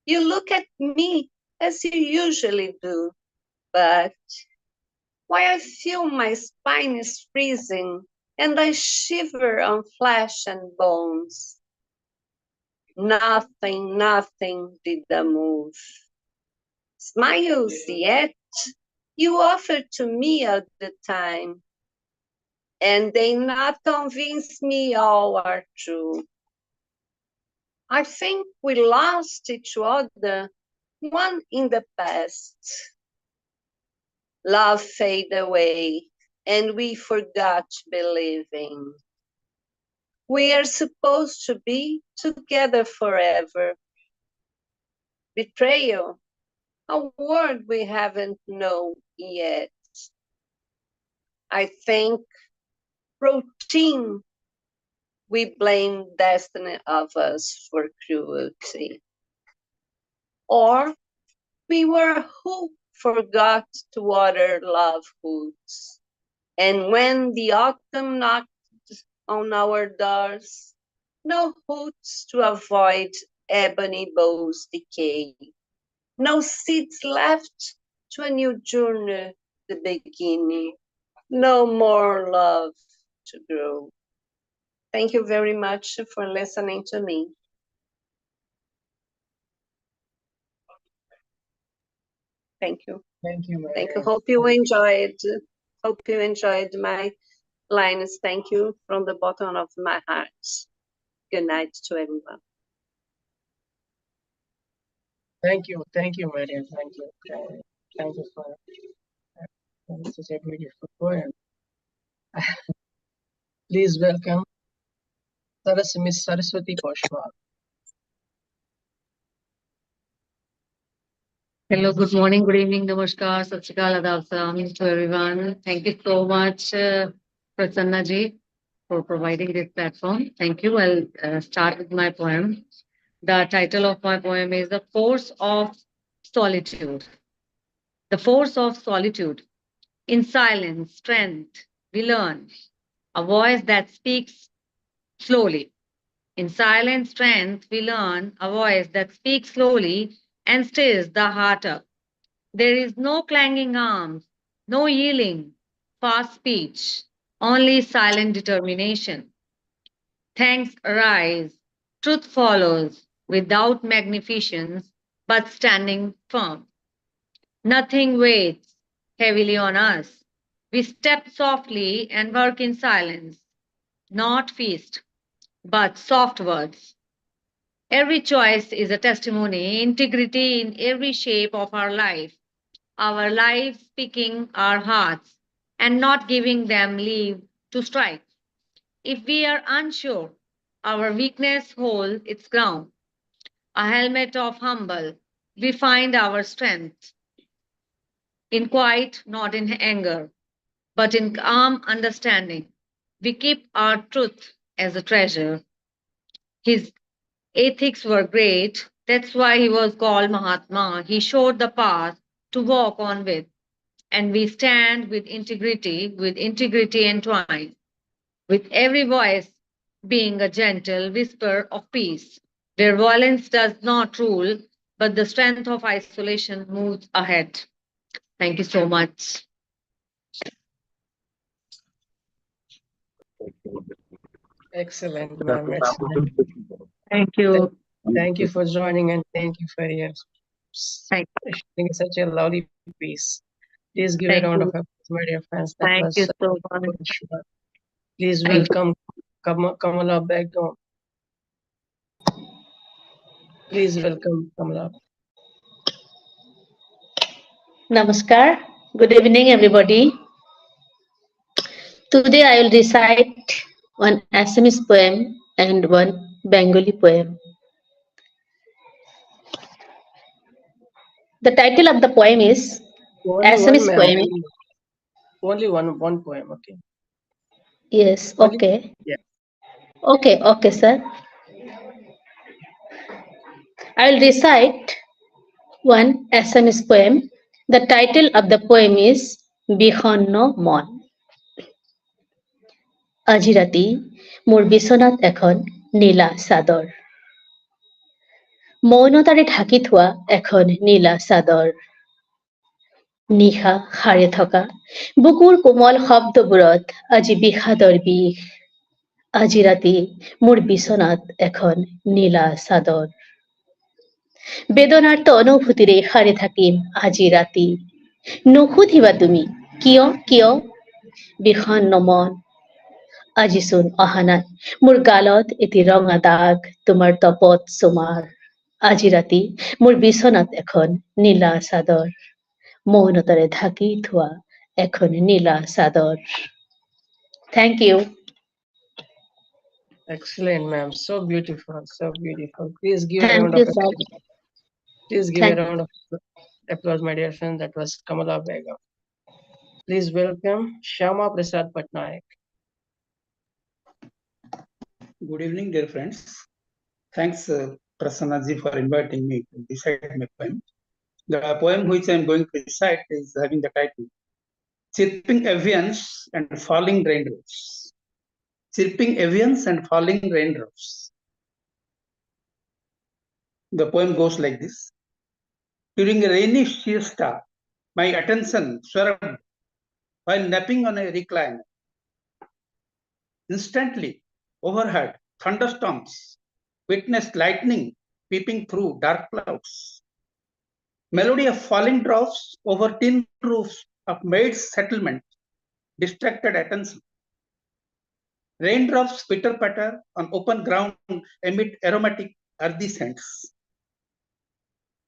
You look at me as you usually do, but why I feel my spine is freezing and I shiver on flesh and bones. Nothing did I move. Smiles yet you offered to me at the time, and they not convince me all are true. I think we lost each other, one in the past. Love fade away, and we forgot believing. We are supposed to be together forever. Betrayal, a word we haven't known yet. I think routine, we blame destiny of us for cruelty. Or we were who forgot to water love roots. And when the autumn knocked on our doors, no hoods to avoid ebony boughs decay. No seeds left to a new journey, the beginning. No more love to grow. Thank you very much for listening to me. Thank you. Thank you. Thank you. Hope you enjoyed. Hope you enjoyed my lines. Thank you from the bottom of my heart. Good night to everyone. Thank you, Maria. Thank you. Thank you for this is a beautiful poem. Please welcome Miss Saraswati Poswal. Hello, good morning, good evening, namaskar, sat sri akal, adab, salam to everyone. Thank you so much, Prasanna ji, for providing this platform. Thank you. I'll start with my poem. The title of my poem is The Force of Solitude. The force of solitude. In silence, strength, we learn a voice that speaks slowly. In silent strength, we learn a voice that speaks slowly and stirs the heart up. There is no clanging arms, no yelling, fast speech, only silent determination. Thanks arise, truth follows without magnificence, but standing firm. Nothing weighs heavily on us. We step softly and work in silence, not feast, but soft words. Every choice is a testimony, integrity in every shape of our life speaking our hearts and not giving them leave to strike. If we are unsure, our weakness holds its ground. A helmet of humble, we find our strength in quiet, not in anger, but in calm understanding. We keep our truth as a treasure. His ethics were great. That's why he was called Mahatma. He showed the path to walk on with. And we stand with integrity entwined, with every voice being a gentle whisper of peace, where violence does not rule, but the strength of isolation moves ahead. Thank you so much. Excellent, ma'am. Excellent. Thank you. Thank you for joining and thank you for your sharing such a lovely piece. Please give a round of applause, my dear friends. That Thank was you so much. Please Thank welcome Kamala Begom. Please welcome Kamala. Namaskar. Good evening, everybody. Today I will recite one Assamese poem and one Bengali poem. The title of the poem is Only Assamese one, ma'am. poem. Only one poem, okay? Yes, Only, okay. yeah. Okay, sir. I will recite one Assamese poem. The title of the poem is Bihonno Mon. আজি ৰাতি মোৰ বিচনাত এখন নীলা চাদৰ, মৌনতাৰে ঢাকি থোৱা এখন নীলা চাদৰ, নিশা সাৰে থকা বুকুৰ কোমল শব্দবোৰত আজি বিষাদৰ বিষ, আজি ৰাতি মোৰ বিচনাত এখন নীলা চাদৰ, বেদনাৰ্ত অনুভূতিৰে সাৰে থাকিম আজি ৰাতি, নুসুধিবা তুমি কিয় কিয়, বিষণ্ণ মন আজিচোন অহা নাই, মোৰ গালত এটি ৰঙা দাগ তোমাৰ তপত চুমাৰ, আজি ৰাতি মোৰ বিচনাত এখন নীলা চাদৰ, মৌনতাৰে ঢাকি থোৱা এখন নীলা চাদৰ। Thank you. Excellent, ma'am. So beautiful, so beautiful. Please give a Thank round you, of sir. applause. Please give Thank a round of applause, my dear friend. That was Kamala Begom. Please welcome Shyamaprasad Patnaik. Good evening, dear friends. Thanks, Prasanna ji, for inviting me to recite my poem. The poem which I am going to recite is having the title Chirping Avians and Falling Raindrops. Chirping Avians and Falling Raindrops. The poem goes like this. During a rainy siesta, my attention swerved while napping on a recliner. Instantly, overheard thunderstorms, witnessed lightning peeping through dark clouds. Melody of falling drops over tin roofs of maids' settlement distracted attention. Raindrops pitter-patter on open ground amid aromatic earthy scents.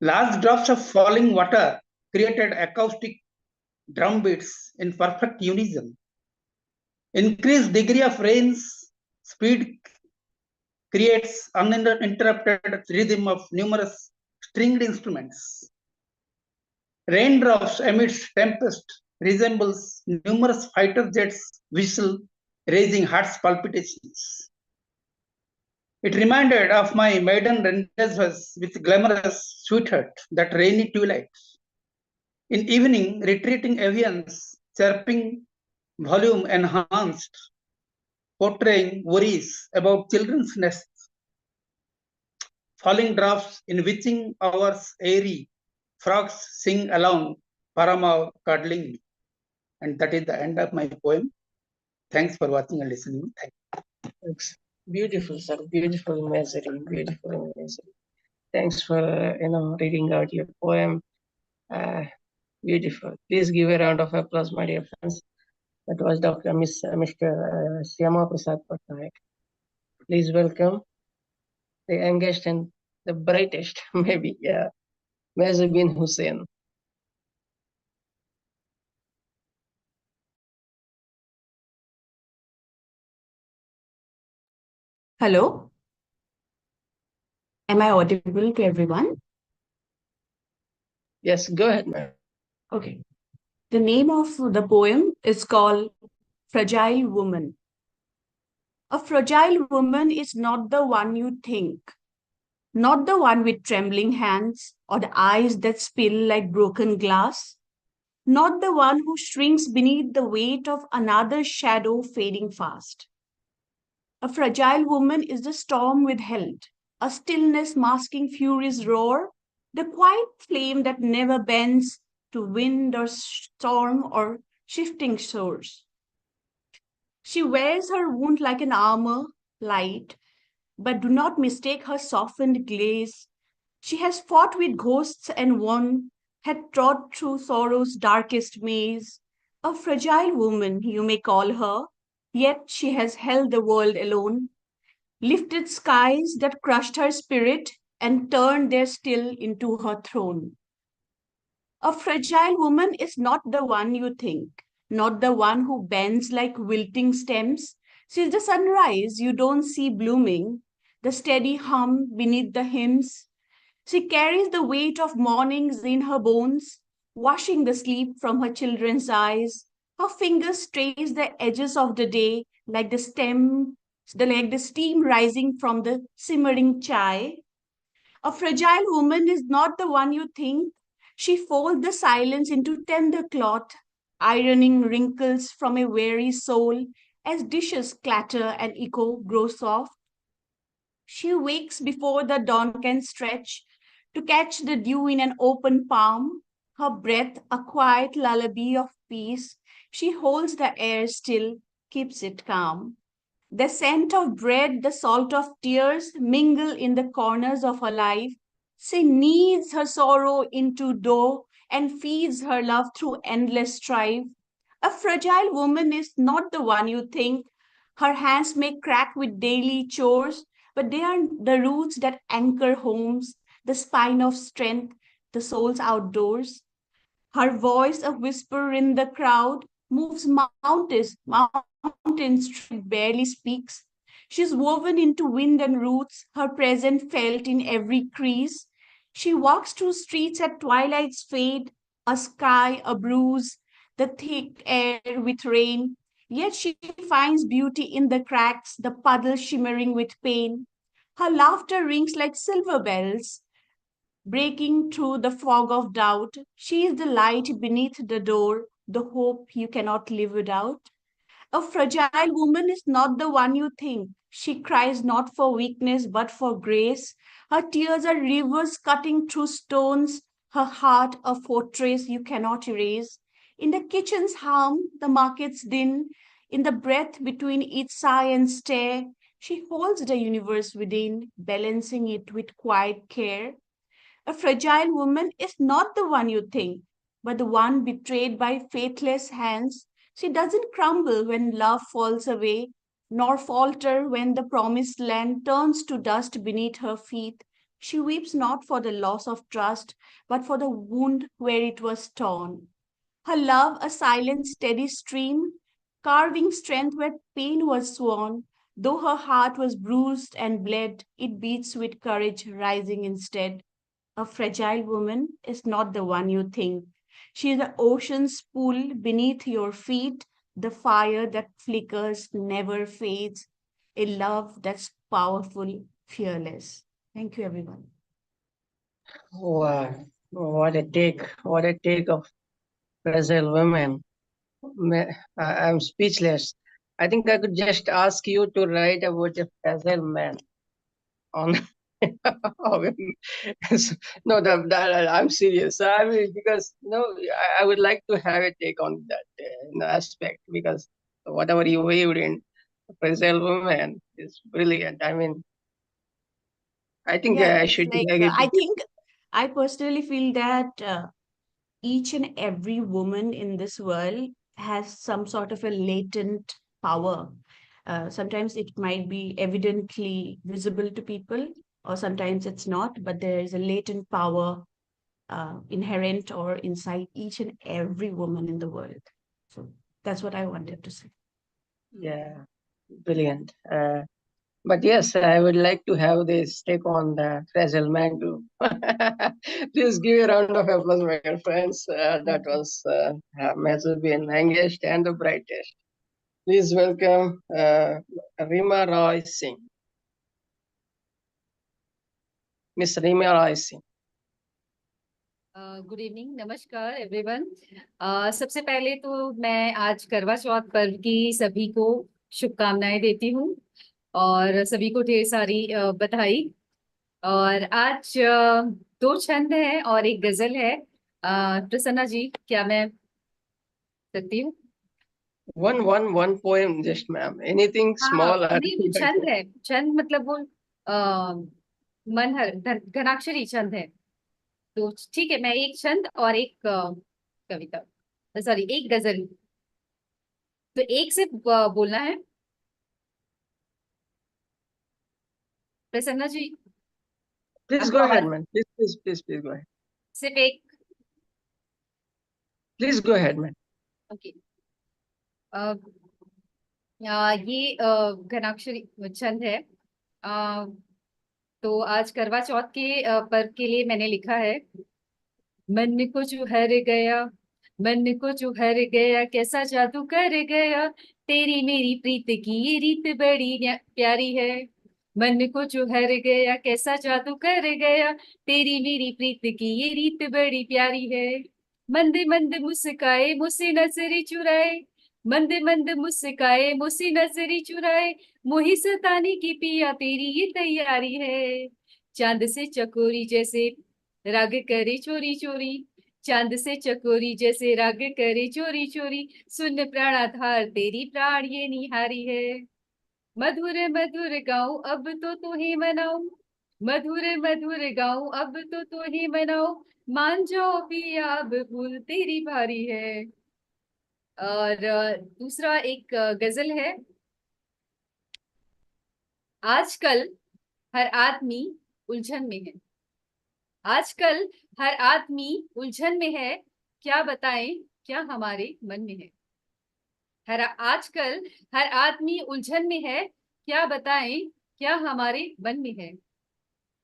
Large drops of falling water created acoustic drum beats in perfect unison. Increased degree of rain's speed creates uninterrupted rhythm of numerous stringed instruments. Raindrops amidst tempest resembles numerous fighter jets' whistle, raising heart's palpitations. It reminded of my maiden rendezvous with glamorous sweetheart, that rainy twilight. In evening, retreating avians, chirping volume enhanced, portraying worries about children's nests, falling drops in witching hours airy, frogs sing along, Parama cuddling. And that is the end of my poem. Thanks for watching and listening. Thanks. Beautiful, sir. Beautiful imagery. Beautiful imagery. Thanks for reading out your poem. Beautiful. Please give a round of applause, my dear friends. That was Mr. Shyamaprasad Patnaik. Please welcome the youngest and the brightest, maybe, Meena Hussain. Hello, am I audible to everyone? Yes, go ahead, ma'am. Okay. The name of the poem is called Fragile Woman. A fragile woman is not the one you think, not the one with trembling hands or the eyes that spill like broken glass, not the one who shrinks beneath the weight of another shadow fading fast. A fragile woman is the storm withheld, a stillness masking fury's roar, the quiet flame that never bends to wind or storm or shifting shores. She wears her wound like an armor, light, but do not mistake her softened glaze. She has fought with ghosts and won, had trod through sorrow's darkest maze. A fragile woman, you may call her, yet she has held the world alone, lifted skies that crushed her spirit and turned their still into her throne. A fragile woman is not the one you think, not the one who bends like wilting stems. She's the sunrise you don't see blooming, the steady hum beneath the hymns. She carries the weight of mornings in her bones, washing the sleep from her children's eyes. Her fingers trace the edges of the day like the steam rising from the simmering chai. A fragile woman is not the one you think. She folds the silence into tender cloth, ironing wrinkles from a weary soul as dishes clatter and echo grow soft. She wakes before the dawn can stretch to catch the dew in an open palm. Her breath a quiet lullaby of peace. She holds the air still, keeps it calm. The scent of bread, the salt of tears mingle in the corners of her life. She kneads her sorrow into dough and feeds her love through endless strife. A fragile woman is not the one you think. Her hands may crack with daily chores, but they are the roots that anchor homes, the spine of strength, the soul's outdoors. Her voice, a whisper in the crowd, moves mountains, barely speaks. She's woven into wind and roots, her presence felt in every crease. She walks through streets at twilight's fade, a sky, a bruise, the thick air with rain. Yet she finds beauty in the cracks, the puddles shimmering with pain. Her laughter rings like silver bells, breaking through the fog of doubt. She is the light beneath the door, the hope you cannot live without. A fragile woman is not the one you think. She cries not for weakness but for grace. Her tears are rivers cutting through stones, her heart a fortress you cannot erase. In the kitchen's hum, the market's din, in the breath between each sigh and stare, she holds the universe within, balancing it with quiet care. A fragile woman is not the one you think, but the one betrayed by faithless hands. She doesn't crumble when love falls away, nor falter when the promised land turns to dust beneath her feet. She weeps not for the loss of trust, but for the wound where it was torn. Her love, a silent, steady stream, carving strength where pain was sworn. Though her heart was bruised and bled, it beats with courage rising instead. A fragile woman is not the one you think. She is the ocean's pool beneath your feet, the fire that flickers, never fades, a love that's powerful, fearless. Thank you, everyone. Wow, what a take of fragile women. I'm speechless. I think I could just ask you to write about a fragile man on. No, I'm serious. I mean, because I would like to have a take on that aspect, because whatever you weaved in fragile woman is brilliant. I mean, I think Yeah, I it's should like, give I think I personally feel that each and every woman in this world has some sort of a latent power. Sometimes it might be evidently visible to people, or sometimes it's not, but there is a latent power inherent or inside each and every woman in the world. So that's what I wanted to say. Yeah, brilliant. But yes, I would like to have this take on the fragile man too. Please give a round of applause, my dear friends. That was Massive been youngest and the brightest. Please welcome Reema Rai Singh. Miss Reema Rai Singh. Good evening, नमस्कार everyone. सबसे पहले तो मैं आज करवा चौथ पर्व की सभी को शुभकामनाएं देती हूँ और सभी को ढेर सारी बधाई। और आज दो छंद हैं और एक गजल है। प्रसन्ना जी, क्या मैं सकती हूँ? One poem, just ma'am. Anything small? नहीं, छंद है। छंद मतलब वो मनहर घनाक्षरी छंद है। तो ठीक है, मैं एक छंद और एक कविता, सॉरी एक गजल, तो एक से बोलना है। प्रसन्ना जी, Please go ahead, man. Please go ahead. सिर्फ एक। Please go ahead, man. Okay. ये घनाक्षरी छंद है। तो आज करवा चौथ के पर्व के लिए मैंने लिखा है। मन को जो हर गया, मन को जो हर गया, कैसा जादू कर गया, तेरी मेरी प्रीत की ये रीत बड़ी प्यारी है। मन को जो हर गया, कैसा जादू कर गया, तेरी मेरी प्रीत की ये रीत बड़ी प्यारी है। मंद मंद मुस्काए मुझसे नजरी चुराए, मंद मंद मुस्काए मुझसे नजरी चुराए, मोही सताने की पिया तेरी ये तैयारी है। चांद से चकोरी जैसे राग करे चोरी चोरी, चांद से चकोरी जैसे राग करे चोरी चोरी, सुन प्राणाधार तेरी प्राण ये निहारी है। मधुर मधुर गाऊं अब तो तुम्हें मनाऊं, मधुर मधुर गाऊं अब तो तुम्हें मनाऊं, मान जाओ पिया अब भूल तेरी भारी है। और दूसरा एक गजल है। आजकल हर आदमी उलझन में है, आजकल हर आदमी उलझन में है, क्या बताएं क्या हमारे मन में है। आजकल हर आदमी उलझन में है, क्या बताएं क्या हमारे मन में है।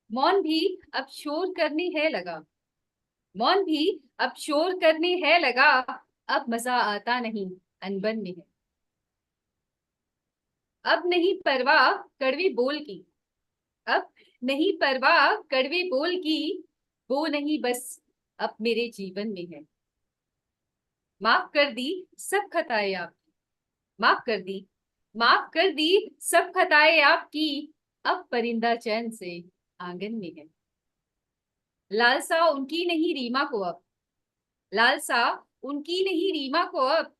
मौन भी अब शोर करने है लगा, मौन भी अब शोर करने है लगा, अब मजा आता नहीं अनबन में है। अब नहीं परवाह कड़वे बोल की, अब नहीं परवाह कड़वे बोल की, वो नहीं बस अब मेरे जीवन में है। माफ कर दी सब खताएं आपकी, माफ कर दी, माफ कर दी सब खताएं आपकी, अब परिंदा चैन से आंगन में है। लालसा उनकी नहीं रीमा को अब, लालसा उनकी नहीं रीमा को अब,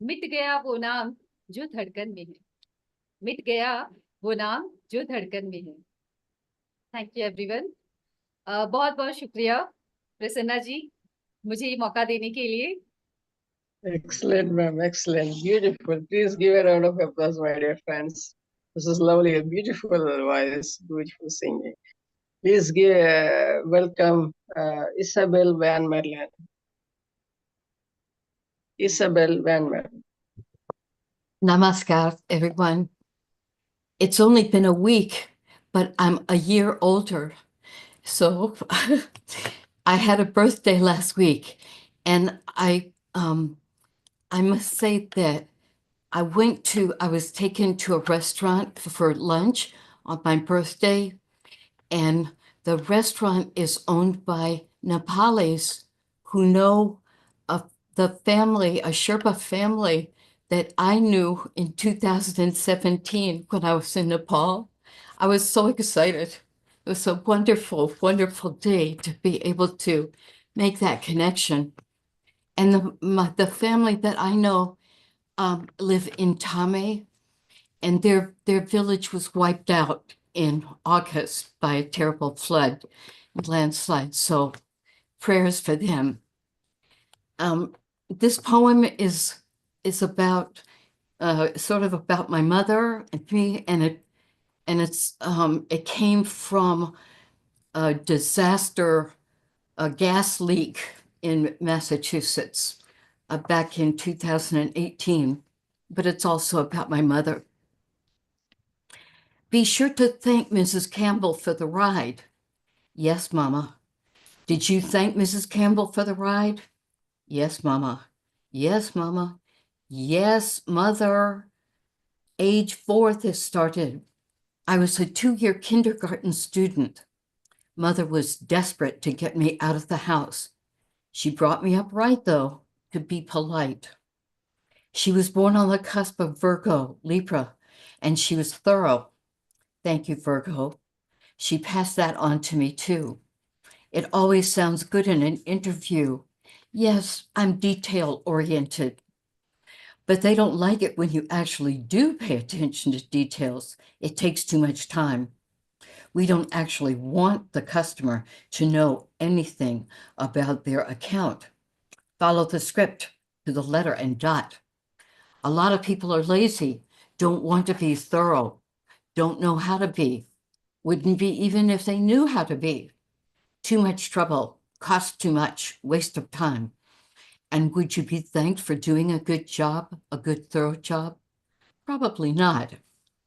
मिट गया वो नाम जो धड़कन में है, मिट गया वो नाम जो धड़कन में है। Thank you everyone. बहुत बहुत शुक्रिया प्रसन्ना जी मुझे ये मौका देने के लिए। Excellent, ma'am. Excellent. Beautiful. Please give a round of applause, my dear friends. This is lovely. A beautiful voice, beautiful singing. Please give welcome Isabell VanMerlin. Isabell VanMerlin. Namaskar, everyone. It's only been a week, but I'm a year older. So I had a birthday last week, and I must say that I was taken to a restaurant for lunch on my birthday, and the restaurant is owned by Nepalis who know of the family, a Sherpa family that I knew in 2017 when I was in Nepal. I was so excited. It was a wonderful, wonderful day to be able to make that connection. And the family that I know live in Tame, and their village was wiped out in August by a terrible flood and landslide. So prayers for them. This poem is about sort of about my mother and me, and it came from a disaster, a gas leak in Massachusetts back in 2018. But it's also about my mother. Be sure to thank Mrs. Campbell for the ride. Yes, Mama. Did you thank Mrs. Campbell for the ride? Yes, Mama. Yes, Mama. Yes, Mother. Age 4th has started. I was a 2-year kindergarten student. Mother was desperate to get me out of the house. She brought me up right, though, to be polite. She was born on the cusp of Virgo, Libra, and she was thorough. Thank you, Virgo. She passed that on to me, too. It always sounds good in an interview. Yes, I'm detail-oriented. But they don't like it when you actually do pay attention to details. It takes too much time. We don't actually want the customer to know anything about their account. Follow the script to the letter and dot. A lot of people are lazy, don't want to be thorough, don't know how to be, wouldn't be even if they knew how to be. Too much trouble, costs too much, waste of time. And would you be thanked for doing a good job, a good thorough job? Probably not.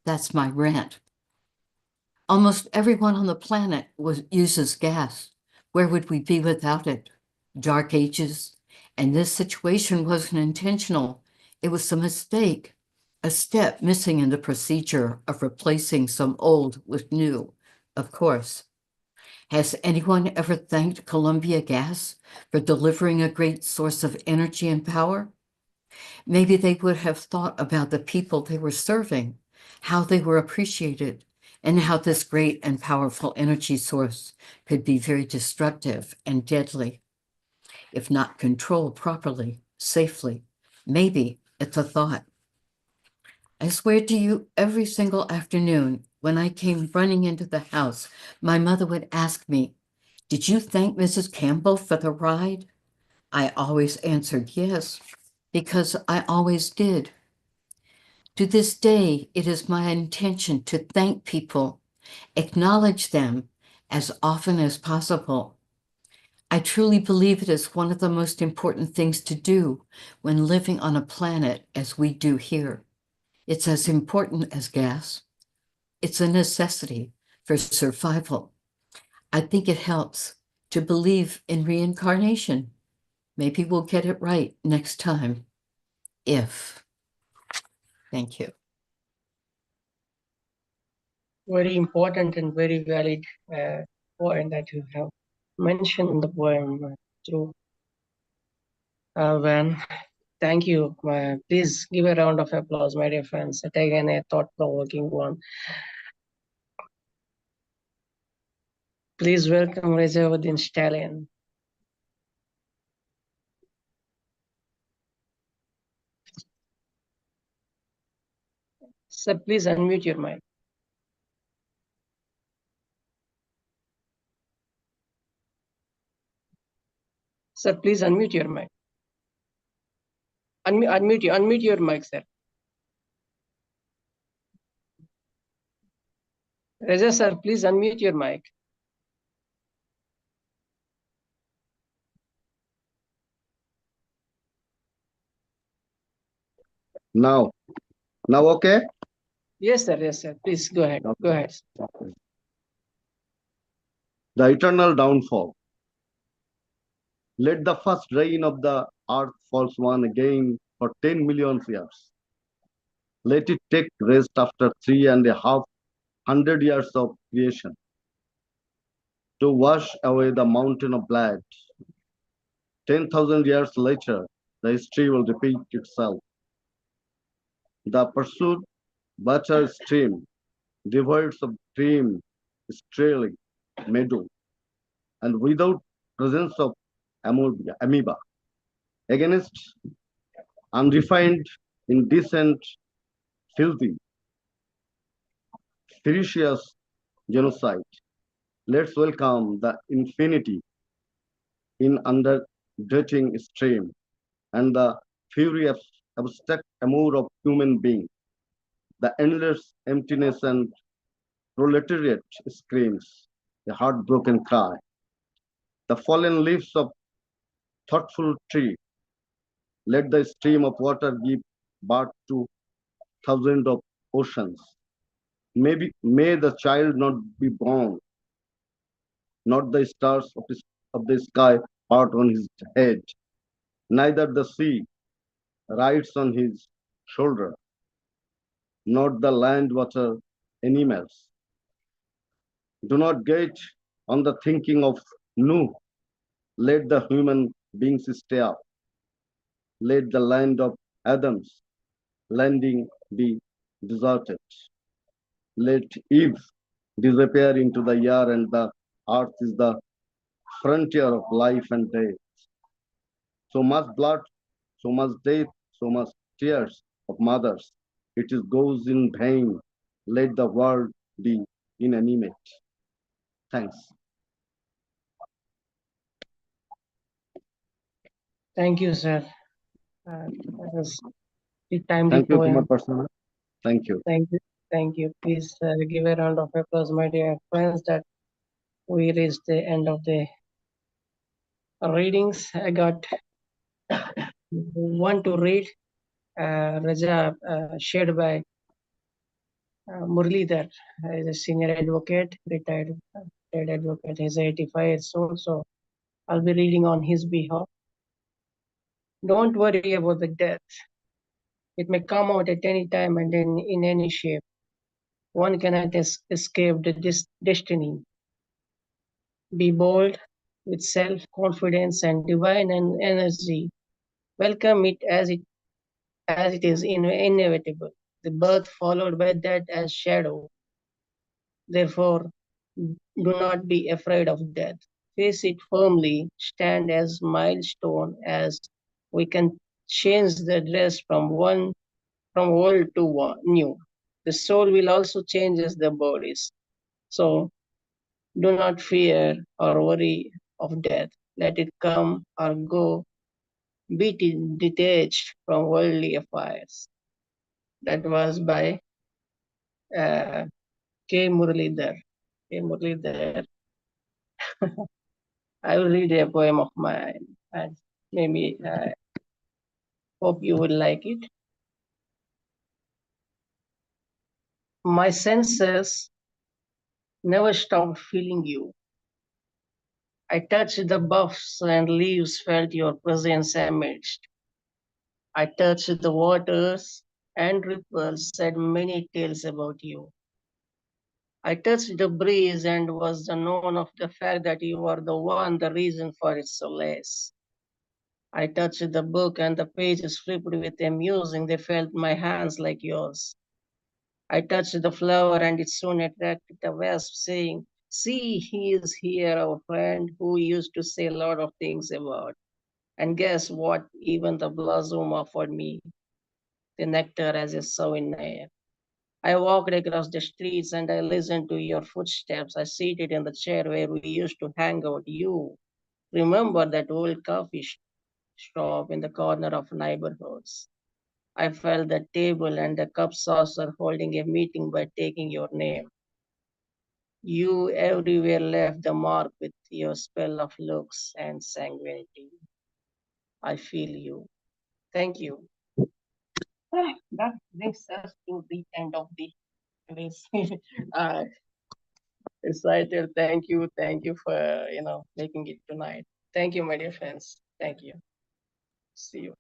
That's my rant. Almost everyone on the planet uses gas. Where would we be without it? Dark ages. And this situation wasn't intentional. It was a mistake, a step missing in the procedure of replacing some old with new, of course. Has anyone ever thanked Columbia Gas for delivering a great source of energy and power? Maybe they would have thought about the people they were serving, how they were appreciated, and how this great and powerful energy source could be very destructive and deadly if not controlled properly, safely. Maybe it's a thought. I swear to you, every single afternoon when I came running into the house, my mother would ask me, "Did you thank Mrs. Campbell for the ride?" I always answered yes, because I always did. To this day, it is my intention to thank people, acknowledge them as often as possible. I truly believe it is one of the most important things to do when living on a planet as we do here. It's as important as gas. It's a necessity for survival. I think it helps to believe in reincarnation. Maybe we'll get it right next time. If. Thank you. Very important and very valid point that you have mentioned in the poem. Through Van, thank you. Please give a round of applause, my dear friends. Yet again, a thought-provoking one. Please welcome Rezavuddin Stalin. Sir, please unmute your mic. Sir, please unmute your mic. Unmute your mic, sir. Reza, sir, please unmute your mic. No. Now, okay? Yes, sir. Yes, sir. Please go ahead. Go ahead. The eternal downfall. Let the first rain of the earth falls one again for 10 million years. Let it take rest after 3.5 years of creation to wash away the mountain of blood. 10,000 years later, the history will repeat itself. The pursued butter stream, devoid of dream, strailing, meadow, and without presence of amoeba, against unrefined, indecent, filthy, ferocious genocide. Let's welcome the infinity in underdating stream and the fury of abstract amour of human being. The endless emptiness and proletariat screams, a heartbroken cry. The fallen leaves of thoughtful tree. Let the stream of water give birth to thousands of oceans. May the child not be born, not the stars of the sky part on his head, neither the sea rides on his shoulder, not the land water animals. Do not get on the thinking of no. Let the human beings stay up. Let the land of Adam's landing be deserted. Let Eve disappear into the air, and the earth is the frontier of life and death. So much blood, so much death, so much tears of mothers. Goes in vain. Let the world be inanimate. Thanks. Thank you, sir. That was a timely Thank you, poem. Kumar Persona. Thank you. Thank you. Thank you. Please give a round of applause, my dear friends, that we reached the end of the readings. I got one to read, Raja, shared by Muralidhar. Is a senior advocate, retired advocate. He's 85 years old, so I'll be reading on his behalf. Don't worry about the death. It may come out at any time and in any shape. One cannot escape the destiny. Be bold with self-confidence and divine energy. Welcome it as it is inevitable. The birth followed by that as shadow. Therefore, do not be afraid of death. Face it firmly. Stand as milestone as we can change the dress from old to new. The soul will also change as the bodies. So do not fear or worry of death. Let it come or go. Be detached from worldly affairs. That was by K. Muralidhar. K. Muralidhar. I will read a poem of mine, and maybe hope you will like it. My senses never stopped feeling you. I touched the buffs and leaves, felt your presence amidst. I touched the waters and ripples, said many tales about you. I touched the breeze and was known of the fact that you are the one, the reason for its solace. I touched the book and the pages flipped with amusing, they felt my hands like yours. I touched the flower and it soon attracted the wasp, saying, see, he is here, our friend, who used to say a lot of things about. And guess what? Even the blossom offered me the nectar as a souvenir. I walked across the streets and I listened to your footsteps. I seated in the chair where we used to hang out. You remember that old coffee shop in the corner of neighborhoods. I felt the table and the cup saucer holding a meeting by taking your name. You everywhere left the mark with your spell of looks and sanguinity. I feel you. Thank you. That brings us to the end of this recital. Thank you for making it tonight. Thank you, my dear friends. Thank you. See you.